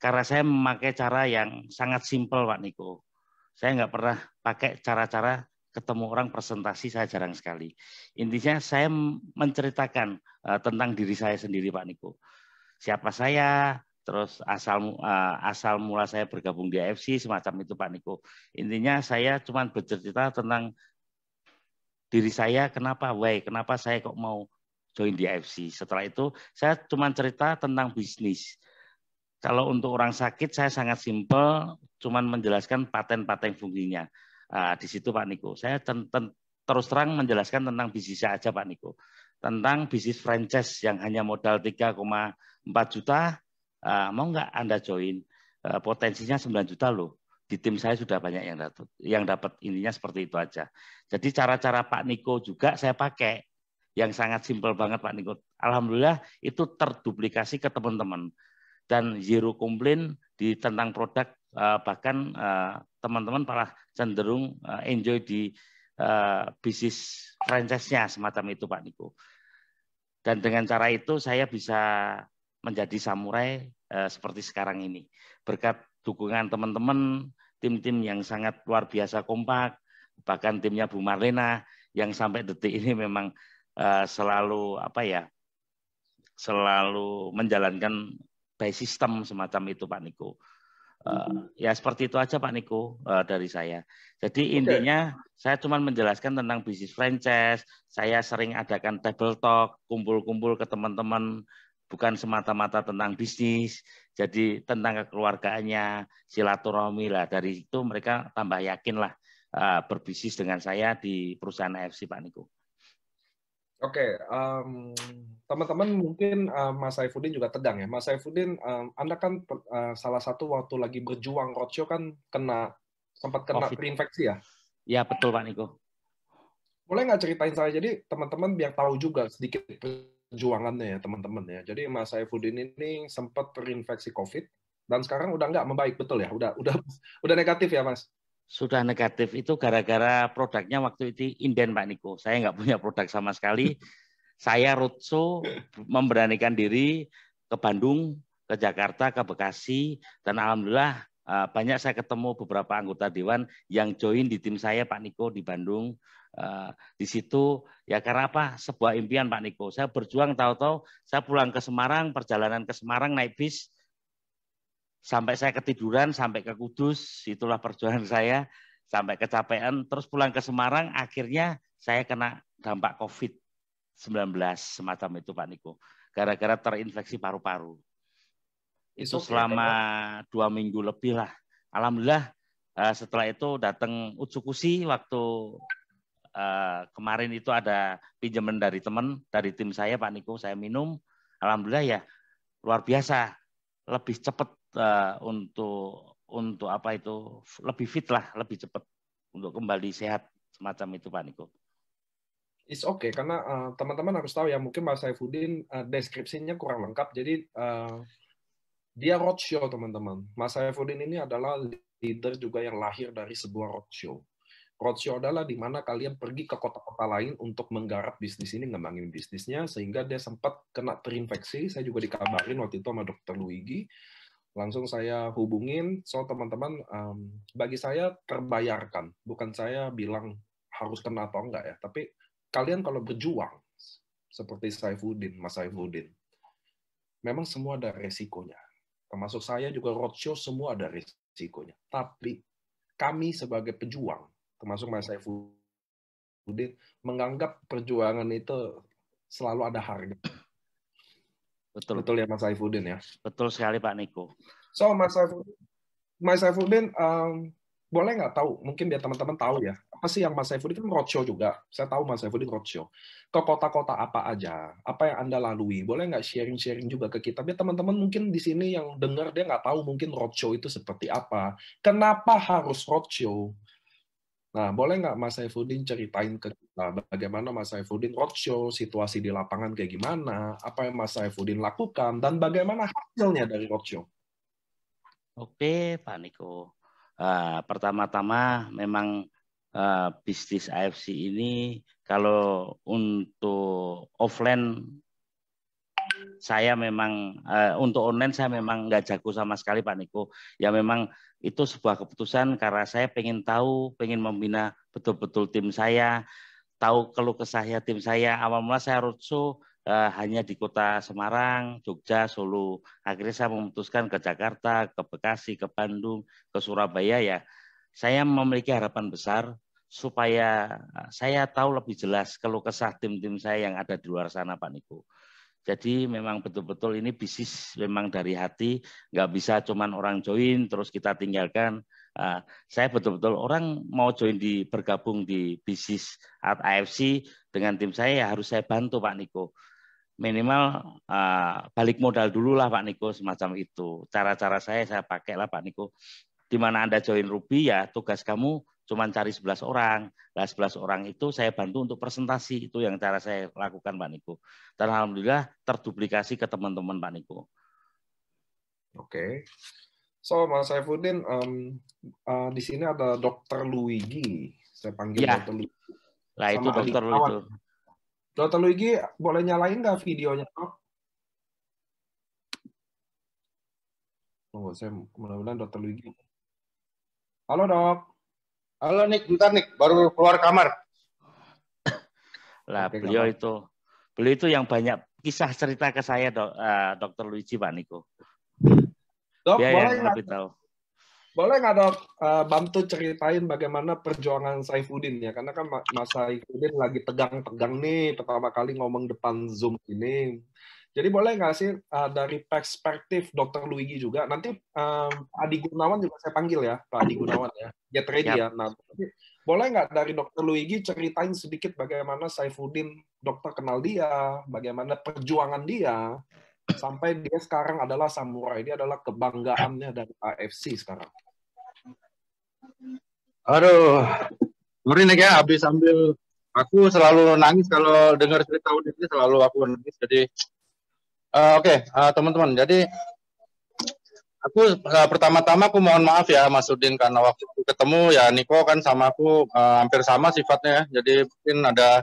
Speaker 1: karena saya memakai cara yang sangat simpel Pak Niko. Saya nggak pernah pakai cara-cara ketemu orang presentasi, saya jarang sekali. Intinya saya menceritakan tentang diri saya sendiri Pak Niko. Siapa saya, terus asal mula saya bergabung di AFC semacam itu Pak Niko. Intinya saya cuma bercerita tentang diri saya, kenapa saya kok mau join di AFC. Setelah itu saya cuma cerita tentang bisnis. Kalau untuk orang sakit saya sangat simpel, cuman menjelaskan paten-paten fungsinya. Di situ Pak Niko. Saya terus terang menjelaskan tentang bisnisnya aja Pak Niko. Tentang bisnis franchise yang hanya modal 3,4 juta, mau nggak Anda join? Potensinya 9 juta loh. Di tim saya sudah banyak yang dapat, intinya seperti itu aja. Jadi cara-cara Pak Niko juga saya pakai yang sangat simpel banget Pak Niko. Alhamdulillah itu terduplikasi ke teman-teman. Dan zero komplain tentang produk, bahkan teman-teman malah cenderung enjoy di bisnis franchise-nya semacam itu Pak Niko. Dan dengan cara itu saya bisa menjadi samurai seperti sekarang ini. Berkat dukungan teman-teman, tim-tim yang sangat luar biasa kompak, bahkan timnya Bu Marlena yang sampai detik ini memang selalu selalu menjalankan by system semacam itu Pak Niko. Ya seperti itu aja Pak Niko dari saya. Jadi intinya saya cuma menjelaskan tentang bisnis franchise. Saya sering adakan table talk, kumpul-kumpul ke teman-teman, bukan semata-mata tentang bisnis. Jadi tentang kekeluargaannya, silaturahmi lah. Dari itu mereka tambah yakin lah berbisnis dengan saya di perusahaan AFC Pak Niko.
Speaker 2: Oke, teman-teman mungkin Mas Saifuddin juga tegang ya. Mas Saifuddin, Anda kan salah satu waktu lagi berjuang roadshow kan sempat kena terinfeksi ya?
Speaker 1: Ya betul Pak Niko.
Speaker 2: Boleh nggak ceritain saya? Jadi teman-teman biar tahu juga sedikit perjuangannya ya teman-teman ya. Jadi Mas Saifuddin ini sempat terinfeksi COVID dan sekarang udah nggak membaik, betul ya? Udah negatif ya Mas?
Speaker 1: Sudah negatif itu gara-gara produknya waktu itu inden Pak Niko. Saya nggak punya produk sama sekali. Saya roadshow memberanikan diri ke Bandung, ke Jakarta, ke Bekasi, dan alhamdulillah banyak saya ketemu beberapa anggota dewan yang join di tim saya Pak Niko di Bandung. Di situ ya karena apa? Sebuah impian Pak Niko. Saya berjuang tahu-tahu saya pulang ke Semarang, perjalanan ke Semarang naik bis sampai saya ketiduran, sampai ke Kudus, itulah perjuangan saya, sampai kecapean, terus pulang ke Semarang, akhirnya saya kena dampak COVID-19 semacam itu Pak Niko, gara-gara terinfeksi paru-paru. Itu selama 2 minggu lebih lah. Alhamdulillah setelah itu datang Utsukushi waktu kemarin itu ada pinjaman dari teman, dari tim saya Pak Niko, saya minum, alhamdulillah ya luar biasa, lebih cepat untuk apa itu lebih fit lah, lebih cepat untuk kembali sehat semacam itu Pak Niko.
Speaker 2: It's okay karena teman-teman harus tahu ya, mungkin Mas Saifuddin deskripsinya kurang lengkap, jadi dia roadshow teman-teman. Mas Saifuddin ini adalah leader juga yang lahir dari sebuah roadshow. Roadshow adalah di mana kalian pergi ke kota-kota lain untuk menggarap bisnis ini, ngembangin bisnisnya, sehingga dia sempat kena terinfeksi. Saya juga dikabarin waktu itu sama Dr. Luigi. Langsung saya hubungin, so teman-teman, bagi saya terbayarkan. Bukan saya bilang harus kena atau enggak ya, tapi kalian kalau berjuang, seperti Saifuddin, Mas Saifuddin, memang semua ada resikonya. Termasuk saya juga roadshow, semua ada resikonya. Tapi kami sebagai pejuang, termasuk Mas Saifuddin, menganggap perjuangan itu selalu ada harga. Betul ya Mas Saifuddin ya?
Speaker 1: Betul sekali Pak Niko.
Speaker 2: So Mas Saifuddin, boleh nggak tahu, mungkin biar teman-teman tahu ya, apa sih yang Mas Saifuddin kan roadshow juga, saya tahu Mas Saifuddin roadshow, ke kota-kota apa aja, apa yang Anda lalui, boleh nggak sharing-sharing juga ke kita, biar teman-teman mungkin di sini yang dengar dia nggak tahu mungkin roadshow itu seperti apa, kenapa harus roadshow. Nah, boleh nggak Mas Saifuddin ceritain ke kita bagaimana Mas Saifuddin roadshow, situasi di lapangan kayak gimana, apa yang Mas Saifuddin lakukan, dan bagaimana hasilnya dari roadshow?
Speaker 1: Oke, Pak Niko. Pertama-tama memang bisnis AFC ini Kalau untuk offline saya memang untuk online saya memang nggak jago sama sekali Pak Niko. Ya memang itu sebuah keputusan karena saya pengen tahu, pengen membina betul-betul tim saya, tahu keluh kesah tim saya. Awal mula saya roadshow hanya di kota Semarang, Jogja, Solo. Akhirnya saya memutuskan ke Jakarta, ke Bekasi, ke Bandung, ke Surabaya ya. Saya memiliki harapan besar supaya saya tahu lebih jelas keluh kesah tim-tim saya yang ada di luar sana Pak Niko. Jadi memang betul-betul ini bisnis memang dari hati, nggak bisa cuman orang join terus kita tinggalkan. Saya betul-betul orang mau join bergabung di bisnis AFC dengan tim saya ya harus saya bantu Pak Niko. Minimal balik modal dulu lah Pak Niko semacam itu. Cara-cara saya pakai lah Pak Niko. Di mana Anda join Ruby ya tugas kamu cuma cari 11 orang. Nah 11 orang itu saya bantu untuk presentasi. Itu yang cara saya lakukan Pak Niko. Dan alhamdulillah terduplikasi ke teman-teman Pak Niko.
Speaker 2: Oke. So Mas Saifuddin, di sini ada Dr. Luigi. Saya panggil
Speaker 1: ya.
Speaker 2: Dr. Luigi.
Speaker 1: Lah itu Dr. Luigi.
Speaker 2: Dr. Luigi, boleh nyalain nggak videonya, Dok? Oh, saya mudah-mudahan Dr. Luigi. Halo, Dok.
Speaker 3: Halo, Nick. Bentar, Nick. Baru keluar kamar.
Speaker 1: Lah, oke, beliau itu yang banyak kisah cerita ke saya, Dr. Luigi, Pak Niko.
Speaker 2: Dok,
Speaker 1: dia
Speaker 2: boleh
Speaker 1: yang lebih tahu.
Speaker 2: Boleh nggak, Dok, bantu ceritain bagaimana perjuangan Saifuddin ya? Karena kan Mas Saifuddin lagi tegang-tegang nih pertama kali ngomong depan Zoom ini. Jadi boleh nggak sih dari perspektif Dr. Luigi juga, nanti Adi Gunawan juga saya panggil ya, Pak Adi Gunawan ya, get ready ya. Nah, boleh nggak dari Dr. Luigi ceritain sedikit bagaimana Saifuddin, dokter kenal dia, bagaimana perjuangan dia, sampai dia sekarang adalah samurai, dia adalah kebanggaannya dari AFC sekarang.
Speaker 3: Aduh, sorry Nick ya, habis ambil, aku selalu nangis kalau dengar cerita Udin ini, selalu aku nangis, jadi Oke, teman-teman. Jadi aku pertama-tama aku mohon maaf ya Mas Udin karena waktu itu ketemu ya Niko kan sama aku hampir sama sifatnya. Jadi mungkin ada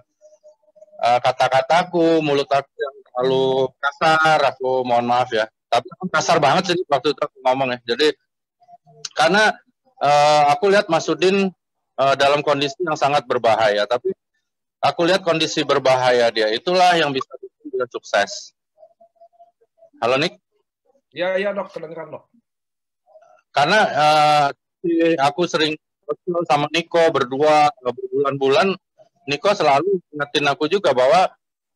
Speaker 3: kata-kataku, mulut aku yang terlalu kasar. Aku mohon maaf ya. Tapi kasar banget sih waktu itu aku ngomong ya. Jadi karena aku lihat Mas Udin dalam kondisi yang sangat berbahaya. Tapi aku lihat kondisi berbahaya dia itulah yang bisa bikin dia sukses. Halo Nick?
Speaker 2: Iya Dok, kedengeran Dok.
Speaker 3: Karena aku sering sama Niko berdua berbulan-bulan, Niko selalu ingetin aku juga bahwa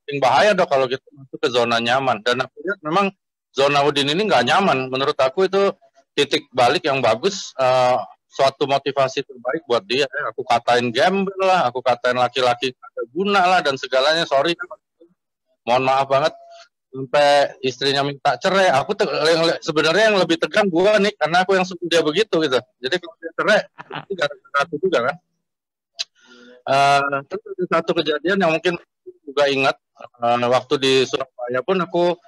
Speaker 3: yang bahaya Dok kalau kita masuk ke zona nyaman. Dan aku lihat memang zona Udin ini nggak nyaman. Menurut aku itu titik balik yang bagus, suatu motivasi terbaik buat dia. Aku katain gembel lah, aku katain laki-laki ada guna lah dan segalanya. Sorry, mohon maaf banget. Sampai istrinya minta cerai, aku sebenarnya yang lebih tegang gue nih, karena aku yang suruh dia begitu gitu. Jadi kalau dia cerai, itu gara-gara aku juga kan. Terus ada satu kejadian yang mungkin juga ingat, waktu di Surabaya pun aku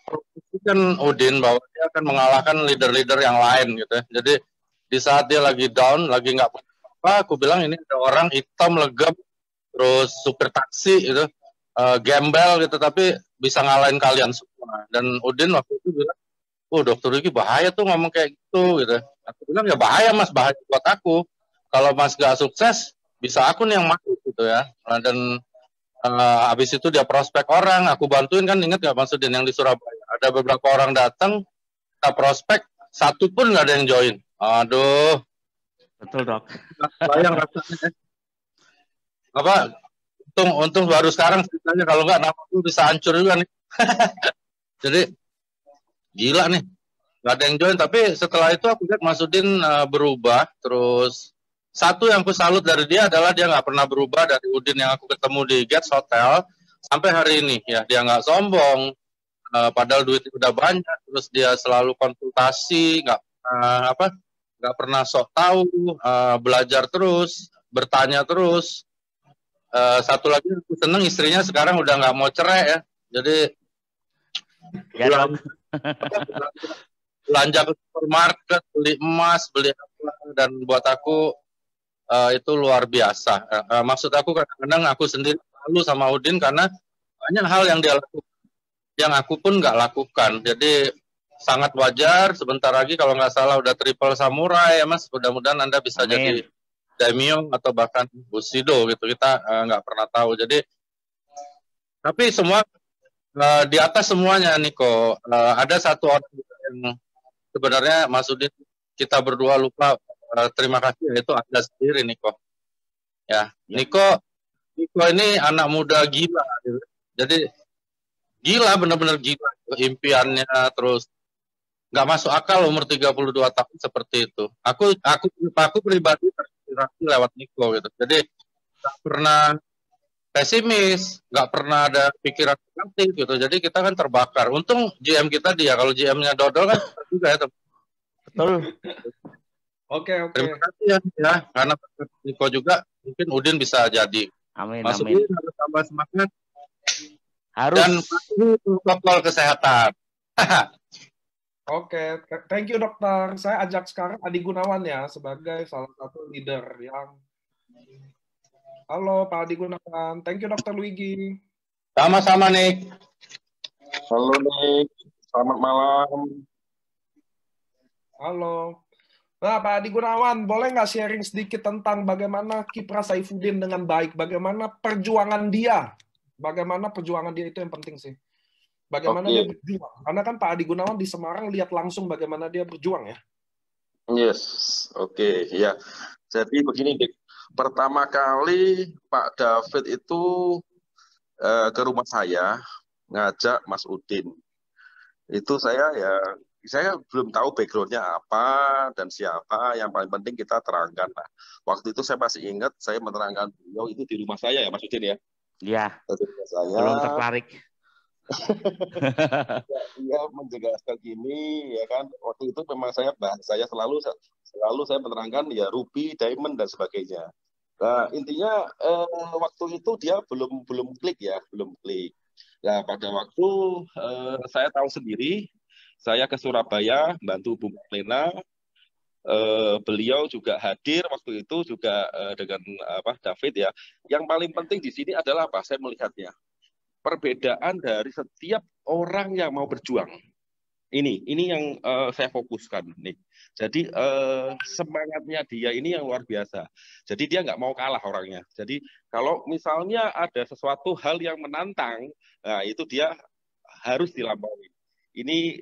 Speaker 3: promosikan Udin bahwa dia akan mengalahkan leader-leader yang lain gitu. Jadi di saat dia lagi down, lagi nggak punya apa, aku bilang ini ada orang hitam legam, terus supir taksi gitu. Gembel gitu, tapi bisa ngalahin kalian semua. Dan Udin waktu itu bilang, Dokter Luigi bahaya tuh ngomong kayak gitu. Aku bilang, ya bahaya Mas, bahaya buat aku. Kalau Mas gak sukses, bisa aku nih yang mati gitu ya. Dan habis itu dia prospek orang, aku bantuin kan, inget gak Mas Udin yang di Surabaya? Ada beberapa orang datang, kita prospek, satu pun gak ada yang join. Aduh.
Speaker 1: Betul Dok.
Speaker 3: Bayang rasanya. Apa? Untung baru sekarang ceritanya, kalau nggak nama aku bisa hancur juga nih. Jadi gila nih, nggak ada yang join. Tapi setelah itu aku lihat Mas Udin berubah. Terus satu yang aku salut dari dia adalah dia nggak pernah berubah dari Udin yang aku ketemu di Gets Hotel sampai hari ini. Ya dia nggak sombong, padahal duitnya udah banyak. Terus dia selalu konsultasi, nggak pernah sok tahu, belajar terus, bertanya terus. Satu lagi aku seneng istrinya sekarang udah nggak mau cerai ya, jadi
Speaker 1: ya,
Speaker 3: belanja ke supermarket, beli emas, beli apa, dan buat aku itu luar biasa. Maksud aku kadang-kadang aku sendiri malu sama Udin karena banyak hal yang dia lakukan, yang aku pun nggak lakukan. Jadi sangat wajar. Sebentar lagi kalau nggak salah udah triple samurai ya Mas. Mudah-mudahan Anda bisa jadi
Speaker 1: Amin.
Speaker 3: daimyo atau bahkan Bushido gitu. Kita nggak pernah tahu. Jadi tapi semua di atas semuanya Niko. Ada satu orang yang sebenarnya Mas Udin kita berdua lupa terima kasih, yaitu Anda sendiri Niko. Ya, Niko ini anak muda gila gitu. Jadi gila, benar-benar gila impiannya, terus nggak masuk akal umur 32 tahun seperti itu. Aku pribadi terinspirasi lewat Niko gitu. Jadi nggak pernah pesimis, nggak pernah ada pikiran negatif gitu. Jadi kita kan terbakar. Untung GM kita dia, kalau GM-nya Dodol kan juga ya.
Speaker 1: Betul.
Speaker 2: Oke.
Speaker 3: Terima kasih ya, karena Niko juga mungkin Udin bisa jadi.
Speaker 1: Amin.
Speaker 3: Mas
Speaker 1: Amin.
Speaker 3: Udin harus tambah semangat
Speaker 1: Harus.
Speaker 3: dan patuhi protokol kesehatan.
Speaker 2: Oke, thank you dokter. Saya ajak sekarang Adi Gunawan ya sebagai salah satu leader yang. Halo Pak Adi Gunawan, thank you dokter Luigi.
Speaker 3: Sama-sama Nick.
Speaker 4: Halo Nick, selamat malam.
Speaker 2: Halo. Nah Pak Adi Gunawan, boleh nggak sharing sedikit tentang bagaimana kiprah Saifuddin dengan baik, bagaimana perjuangan dia, bagaimana perjuangan dia itu yang penting sih. Bagaimana dia berjuang. Karena kan Pak Adi Gunawan di Semarang lihat langsung bagaimana dia berjuang ya.
Speaker 4: Yes, oke. Ya. Jadi begini, Dik. Pertama kali Pak David itu ke rumah saya ngajak Mas Udin. Itu saya belum tahu backgroundnya apa dan siapa. Yang paling penting kita terangkan lah. Waktu itu saya masih ingat saya menerangkan beliau itu di rumah saya ya Mas Udin ya.
Speaker 1: Iya.
Speaker 4: Saya
Speaker 1: belum tertarik.
Speaker 4: Dia menjelaskan gini ya kan, waktu itu memang saya selalu saya menerangkan ya ruby, diamond dan sebagainya. Nah intinya waktu itu dia belum klik. Nah pada waktu saya tahu sendiri, saya ke Surabaya bantu Bu Marlena, beliau juga hadir waktu itu juga dengan David ya. Yang paling penting di sini adalah apa? Saya melihatnya perbedaan dari setiap orang yang mau berjuang. Ini yang saya fokuskan nih. Jadi semangatnya dia ini yang luar biasa. Jadi dia nggak mau kalah orangnya. Jadi kalau misalnya ada sesuatu hal yang menantang, nah itu dia harus dilampaui. Ini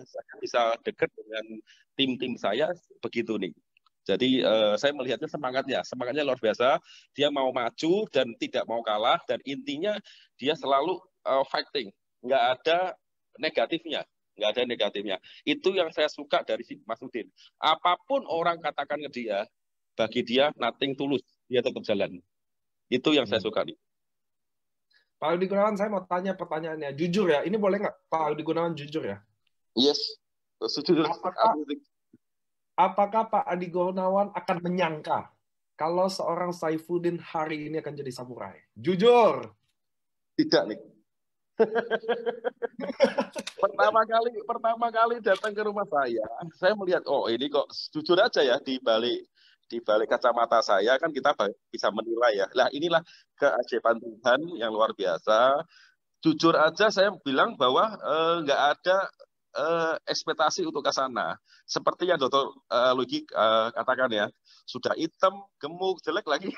Speaker 4: saya bisa dekat dengan tim saya begitu nih. Jadi saya melihatnya semangatnya luar biasa. Dia mau maju dan tidak mau kalah, dan intinya dia selalu fighting, nggak ada negatifnya. Itu yang saya suka dari si Mas Udin. Apapun orang katakan ke dia, bagi dia nothing tulus, dia tetap jalan. Itu yang saya suka nih.
Speaker 2: Pak Adi Gunawan, saya mau tanya pertanyaannya. Jujur ya, ini boleh nggak Pak Adi Gunawan jujur ya?
Speaker 4: Yes, jujur.
Speaker 2: Apakah Pak Adi Gunawan akan menyangka kalau seorang Saifuddin hari ini akan jadi samurai? Jujur.
Speaker 4: Tidak nih. pertama kali datang ke rumah saya melihat, oh ini kok jujur aja ya, di balik kacamata saya kan kita bisa menilai ya. Lah inilah keajaiban Tuhan yang luar biasa. Jujur aja saya bilang bahwa nggak ada ekspektasi untuk ke sana. Seperti yang Dr. Luigi katakan ya, sudah hitam, gemuk, jelek lagi.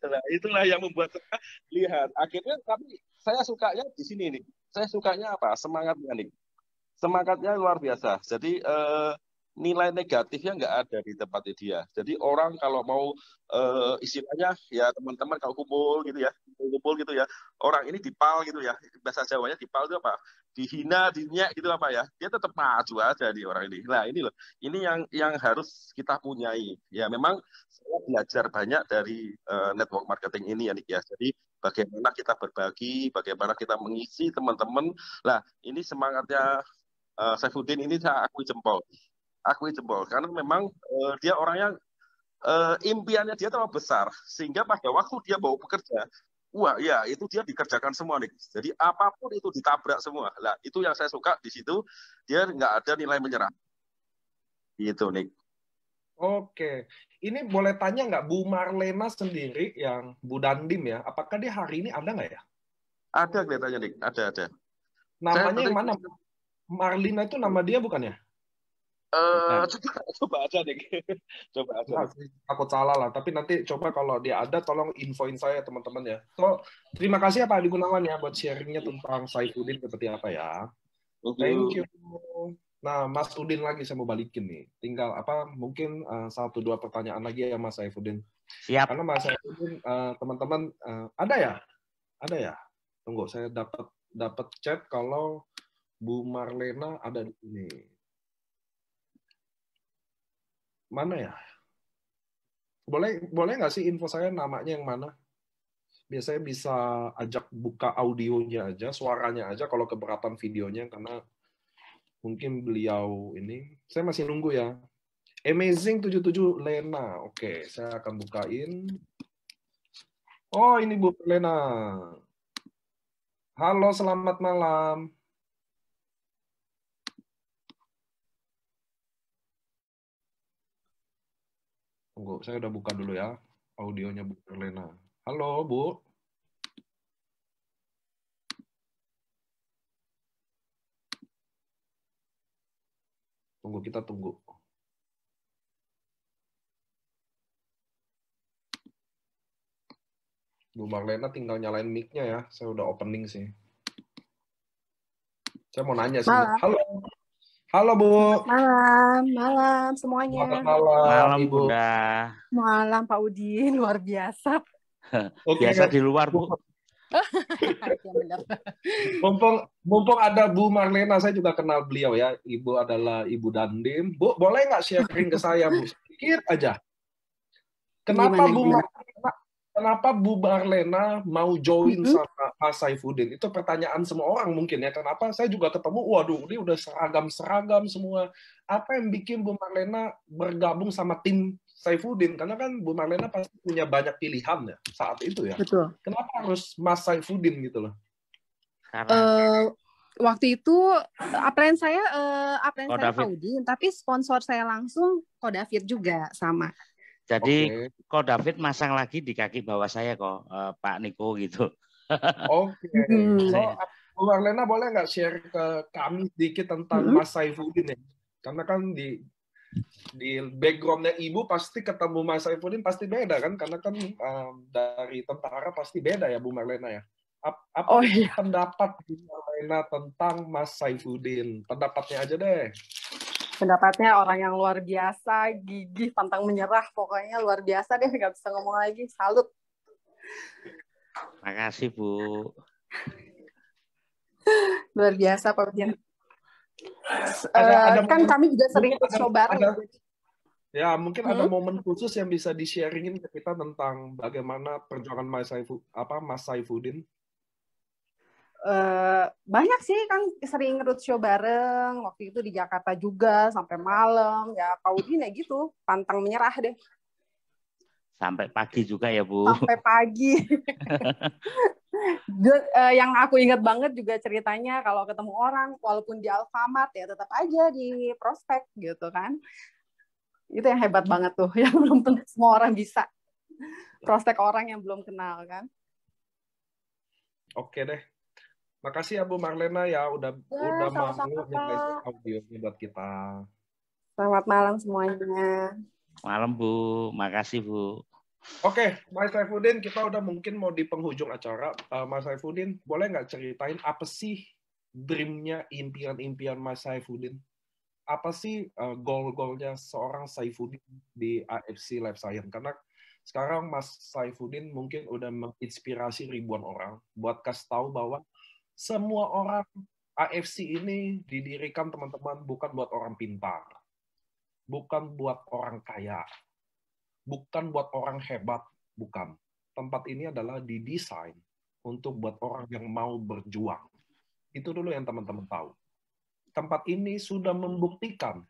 Speaker 4: Nah, itulah yang membuat saya lihat. Akhirnya tapi saya sukanya di sini nih. Saya sukanya apa? Semangatnya nih. Semangatnya luar biasa. Jadi nilai negatifnya nggak ada di tempatnya dia. Jadi orang kalau mau istilahnya ya teman-teman kalau kumpul gitu ya, orang ini dipal gitu ya, bahasa Jawanya dipal itu apa? Dihina, dinyek gitu apa ya? Dia tetap maju aja di orang ini. Nah ini loh, ini yang harus kita punyai. Ya memang saya belajar banyak dari network marketing ini ya Nick ya. Jadi bagaimana kita berbagi, bagaimana kita mengisi teman-teman. Nah ini semangatnya Saifuddin ini saya akui jempol karena memang dia orangnya impiannya dia terlalu besar sehingga pada waktu dia mau bekerja, wah ya itu dia dikerjakan semua nih. Jadi apapun itu ditabrak semua. Lah itu yang saya suka di situ, dia nggak ada nilai menyerah. Gitu nih.
Speaker 2: Oke. Ini boleh tanya nggak, Bu Marlena sendiri yang Bu Dandim ya, apakah dia hari ini ada nggak ya?
Speaker 4: Ada kelihatannya, Dik. Ada.
Speaker 2: Namanya
Speaker 4: Saya
Speaker 2: yang mana? Marlina itu nama dia bukan ya?
Speaker 1: Bukan.
Speaker 4: coba aja, Dik. Coba aja.
Speaker 2: Enggak sih, takut salah lah. Tapi nanti coba kalau dia ada, tolong infoin saya teman-teman ya. So, terima kasih ya Pak Adi Gunawan ya buat sharingnya tentang Saifuddin seperti apa ya. Thank you. Nah, Mas Udin lagi saya mau balikin nih. Tinggal apa? Mungkin 1-2 pertanyaan lagi ya Mas Saifuddin.
Speaker 1: Siap.
Speaker 2: Karena Mas Saifuddin teman-teman ada ya? Ada ya? Tunggu, saya dapat chat kalau Bu Marlena ada di sini. Mana ya? Boleh nggak sih info saya namanya yang mana? Biasanya bisa ajak buka audionya aja, suaranya aja kalau keberatan videonya, karena mungkin beliau ini, saya masih nunggu ya. Amazing 77 Lena. Oke, saya akan bukain. Oh, ini Bu Lena. Halo, selamat malam. Tunggu, saya udah buka dulu ya audionya Bu Lena. Halo, Bu. Tunggu, kita tunggu. Bu Marlena tinggal nyalain mic-nya ya. Saya udah opening sih. Saya mau nanya sih.
Speaker 5: Malam.
Speaker 2: Halo. Halo, Bu.
Speaker 5: Malam semuanya.
Speaker 2: Selamat malam,
Speaker 1: Malam,
Speaker 2: Ibu.
Speaker 1: Bunda.
Speaker 5: Malam Pak Udin, luar biasa.
Speaker 2: Oke.
Speaker 1: Biasa di luar, Bu.
Speaker 5: Ya, benar.
Speaker 2: Mumpung ada Bu Marlena, saya juga kenal beliau ya. Ibu adalah Ibu Dandim. Bu, boleh nggak sharing ke saya, Bu? Sedikit aja. Kenapa Bu Marlena mau join sama Mas Saifuddin? Itu pertanyaan semua orang mungkin ya. Kenapa? Saya juga ketemu, waduh, ini udah seragam semua. Apa yang bikin Bu Marlena bergabung sama tim Saifuddin? Karena kan Bu Marlena pasti punya banyak pilihan ya saat itu ya.
Speaker 5: Betul.
Speaker 2: Kenapa harus Mas Saifuddin gitu loh?
Speaker 5: Waktu itu upline saya Pak Udin, tapi sponsor saya langsung Ko David juga sama.
Speaker 1: Jadi Ko David masang lagi di kaki bawah saya kok, Pak Niko gitu.
Speaker 2: Oke. So, Bu Marlena boleh nggak share ke kami sedikit tentang Mas Saifuddin ya? Karena kan di backgroundnya Ibu pasti ketemu Mas Saifuddin pasti beda kan? Karena kan dari tentara pasti beda ya Bu Marlena ya. Apa pendapat Bu Marlena tentang Mas Saifuddin? Pendapatnya aja deh.
Speaker 5: Pendapatnya orang yang luar biasa, gigih, pantang menyerah, pokoknya luar biasa deh, nggak bisa ngomong lagi. Salut.
Speaker 1: Makasih, Bu.
Speaker 5: Luar biasa Pak Udin.
Speaker 2: Ada
Speaker 5: kan kami juga sering show bareng.
Speaker 2: Ya, mungkin ada momen khusus yang bisa di-sharingin ke kita tentang bagaimana perjuangan Mas Saifuddin.
Speaker 5: Banyak sih, kan sering roadshow bareng, waktu itu di Jakarta juga sampai malam ya. Pak Udin ya gitu, pantang menyerah deh
Speaker 1: sampai pagi juga ya Bu.
Speaker 5: Sampai pagi. Yang aku ingat banget juga ceritanya kalau ketemu orang walaupun di Alfamart ya tetap aja di prospek gitu kan. Itu yang hebat banget tuh, yang belum tentu semua orang bisa prospek orang yang belum kenal kan.
Speaker 2: Oke deh. Makasih ya Bu Marlena ya udah mau nyampein audionya buat kita.
Speaker 5: Selamat malam semuanya.
Speaker 1: Malam Bu, makasih Bu.
Speaker 2: Oke, Mas Saifuddin, kita udah mungkin mau di penghujung acara. Mas Saifuddin, boleh nggak ceritain apa sih dream-nya, impian-impian Mas Saifuddin? Apa sih goal-goalnya seorang Saifuddin di AFC Life Science? Karena sekarang Mas Saifuddin mungkin udah menginspirasi ribuan orang buat kasih tahu bahwa semua orang AFC ini didirikan teman-teman bukan buat orang pintar, bukan buat orang kaya, bukan buat orang hebat, bukan. Tempat ini adalah didesain untuk buat orang yang mau berjuang. Itu dulu yang teman-teman tahu. Tempat ini sudah membuktikan,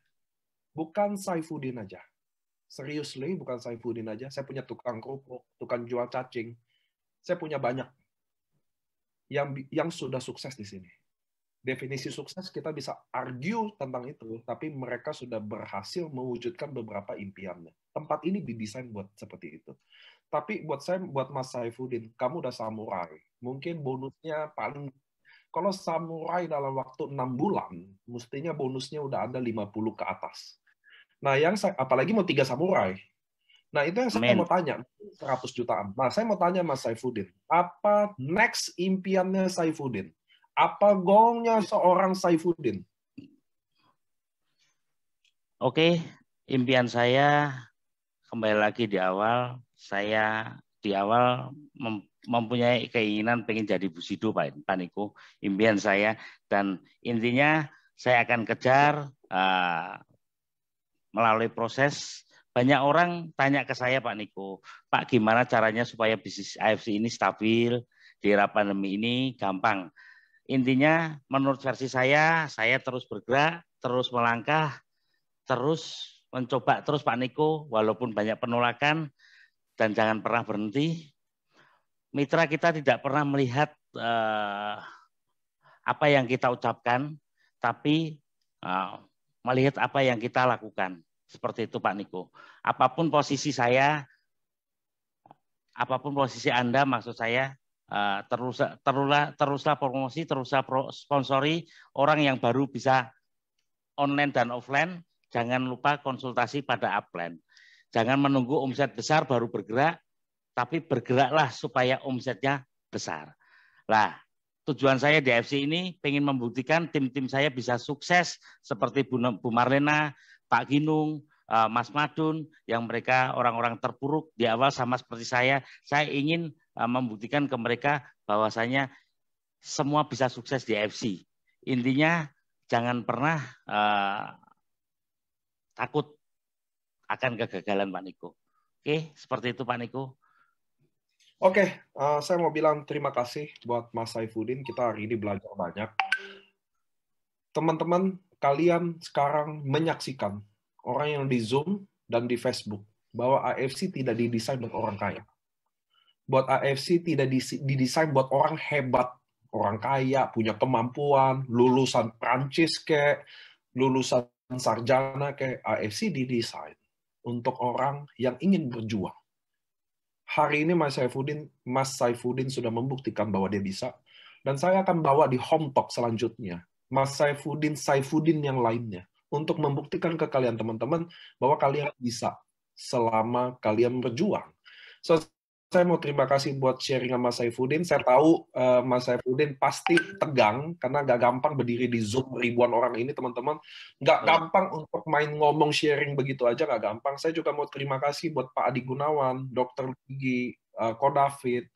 Speaker 2: bukan Saifuddin aja. Seriously, bukan Saifuddin aja. Saya punya tukang kerupuk, tukang jual cacing. Saya punya banyak yang sudah sukses di sini. Definisi sukses kita bisa argue tentang itu, tapi mereka sudah berhasil mewujudkan beberapa impiannya. Tempat ini didesain buat seperti itu. Tapi buat saya, buat Mas Saifuddin, kamu udah samurai. Mungkin bonusnya paling, kalau samurai dalam waktu 6 bulan, mestinya bonusnya udah ada 50 ke atas. Nah, apalagi mau 3 samurai. Nah, itu yang saya mau tanya, 100 jutaan. Nah, saya mau tanya Mas Saifuddin, apa next impiannya Saifuddin? Apa goalnya seorang Saifuddin?
Speaker 1: Oke, impian saya kembali lagi di awal. Saya di awal mempunyai keinginan pengen jadi Bushido, Pak Niko. Impian saya, dan intinya saya akan kejar melalui proses. Banyak orang tanya ke saya, Pak Niko, Pak, gimana caranya supaya bisnis AFC ini stabil di era pandemi ini? Gampang. Intinya menurut versi saya terus bergerak, terus melangkah, terus mencoba terus Pak Niko, walaupun banyak penolakan, dan jangan pernah berhenti. Mitra kita tidak pernah melihat apa yang kita ucapkan, tapi melihat apa yang kita lakukan. Seperti itu Pak Niko. Apapun posisi saya, apapun posisi Anda, maksud saya, teruslah promosi, teruslah sponsori orang yang baru bisa online dan offline. Jangan lupa konsultasi pada upline. Jangan menunggu omset besar baru bergerak, tapi bergeraklah supaya omsetnya besar. Lah, tujuan saya di AFC ini pengen membuktikan tim-tim saya bisa sukses seperti Bu Marlena, Pak Ginung, Mas Madun, yang mereka orang-orang terpuruk di awal sama seperti saya. Saya ingin membuktikan ke mereka bahwasanya semua bisa sukses di AFC. Intinya jangan pernah takut akan kegagalan, Pak Niko. Oke, seperti itu Pak Niko.
Speaker 2: Oke, saya mau bilang terima kasih buat Mas Saifuddin. Kita hari ini belajar banyak. Teman-teman, kalian sekarang menyaksikan orang yang di Zoom dan di Facebook bahwa AFC tidak didesain buat orang kaya. Buat AFC tidak didesain buat orang hebat, orang kaya, punya kemampuan, lulusan Prancis kayak, lulusan sarjana kayak. AFC didesain untuk orang yang ingin berjuang. Hari ini Mas Saifuddin sudah membuktikan bahwa dia bisa, dan saya akan bawa di Home Talk selanjutnya Mas Saifuddin yang lainnya untuk membuktikan ke kalian teman-teman bahwa kalian bisa selama kalian berjuang. So, saya mau terima kasih buat sharing sama Mas Saifuddin. Saya tahu Mas Saifuddin pasti tegang karena gak gampang berdiri di Zoom ribuan orang ini, teman-teman. Gak gampang untuk main ngomong sharing begitu aja, gak gampang. Saya juga mau terima kasih buat Pak Adi Gunawan, Dr. Luigi, Ko David,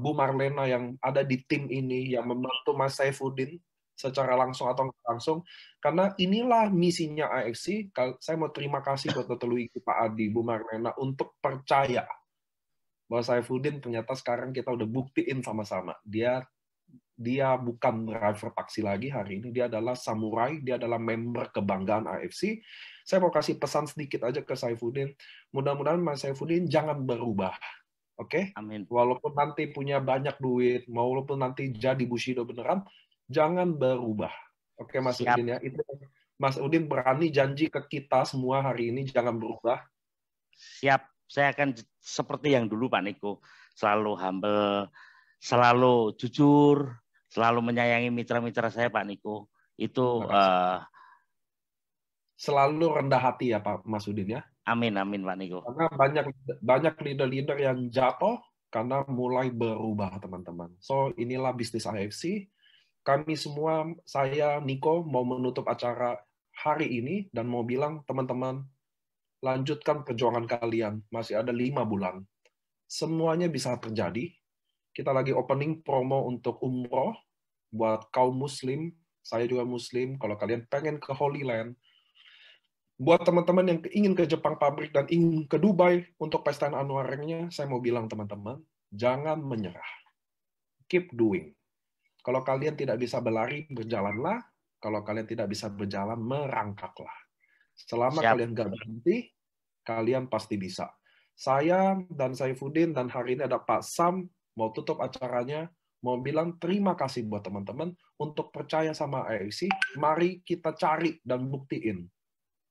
Speaker 2: Bu Marlena yang ada di tim ini yang membantu Mas Saifuddin secara langsung atau nggak langsung, karena inilah misinya AFC. Saya mau terima kasih buat Dr. Luigi, Pak Adi, Bu Marlena untuk percaya bahwa Saifuddin ternyata sekarang kita udah buktiin sama-sama. Dia bukan driver taksi lagi hari ini, dia adalah samurai, dia adalah member kebanggaan AFC. Saya mau kasih pesan sedikit aja ke Saifuddin. Mudah-mudahan Mas Saifuddin jangan berubah. Oke?
Speaker 1: Amin.
Speaker 2: Walaupun nanti punya banyak duit, walaupun nanti jadi Bushido beneran, jangan berubah. Oke, Mas Udin ya. Itu Mas Udin berani janji ke kita semua hari ini, jangan berubah.
Speaker 1: Siap. Saya akan seperti yang dulu Pak Niko, selalu humble, selalu jujur, selalu menyayangi mitra-mitra saya Pak Niko. Itu
Speaker 2: selalu rendah hati ya Pak Mas Udin ya.
Speaker 1: Amin amin Pak Niko.
Speaker 2: Karena banyak leader-leader yang jatuh karena mulai berubah teman-teman. So inilah bisnis AFC. Kami semua, saya Niko mau menutup acara hari ini dan mau bilang teman-teman, lanjutkan perjuangan kalian. Masih ada 5 bulan. Semuanya bisa terjadi. Kita lagi opening promo untuk umroh buat kaum muslim. Saya juga muslim. Kalau kalian pengen ke Holy Land, buat teman-teman yang ingin ke Jepang pabrik dan ingin ke Dubai untuk pesta Anwarengnya, saya mau bilang teman-teman, jangan menyerah. Keep doing. Kalau kalian tidak bisa berlari, berjalanlah. Kalau kalian tidak bisa berjalan, merangkaklah. Selama kalian nggak berhenti, kalian pasti bisa. Saya dan Saifuddin dan hari ini ada Pak Sam mau tutup acaranya, mau bilang terima kasih buat teman-teman untuk percaya sama AIC. Mari kita cari dan buktiin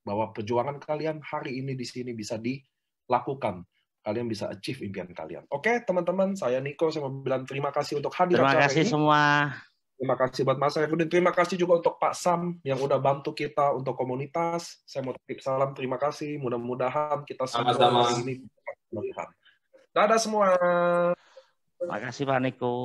Speaker 2: bahwa perjuangan kalian hari ini di sini bisa dilakukan. Kalian bisa achieve impian kalian. Oke, teman-teman, saya Niko. Saya mau bilang terima kasih untuk hadir
Speaker 1: Terima
Speaker 2: acara
Speaker 1: kasih
Speaker 2: ini.
Speaker 1: semua.
Speaker 2: Terima kasih buat Mas Saifuddin. Terima kasih juga untuk Pak Sam yang udah bantu kita untuk komunitas. Saya mau titip salam terima kasih. Mudah-mudahan kita semua
Speaker 6: Sama-sama.
Speaker 2: hari ini. Dadah semua.
Speaker 1: Terima kasih Pak Niko.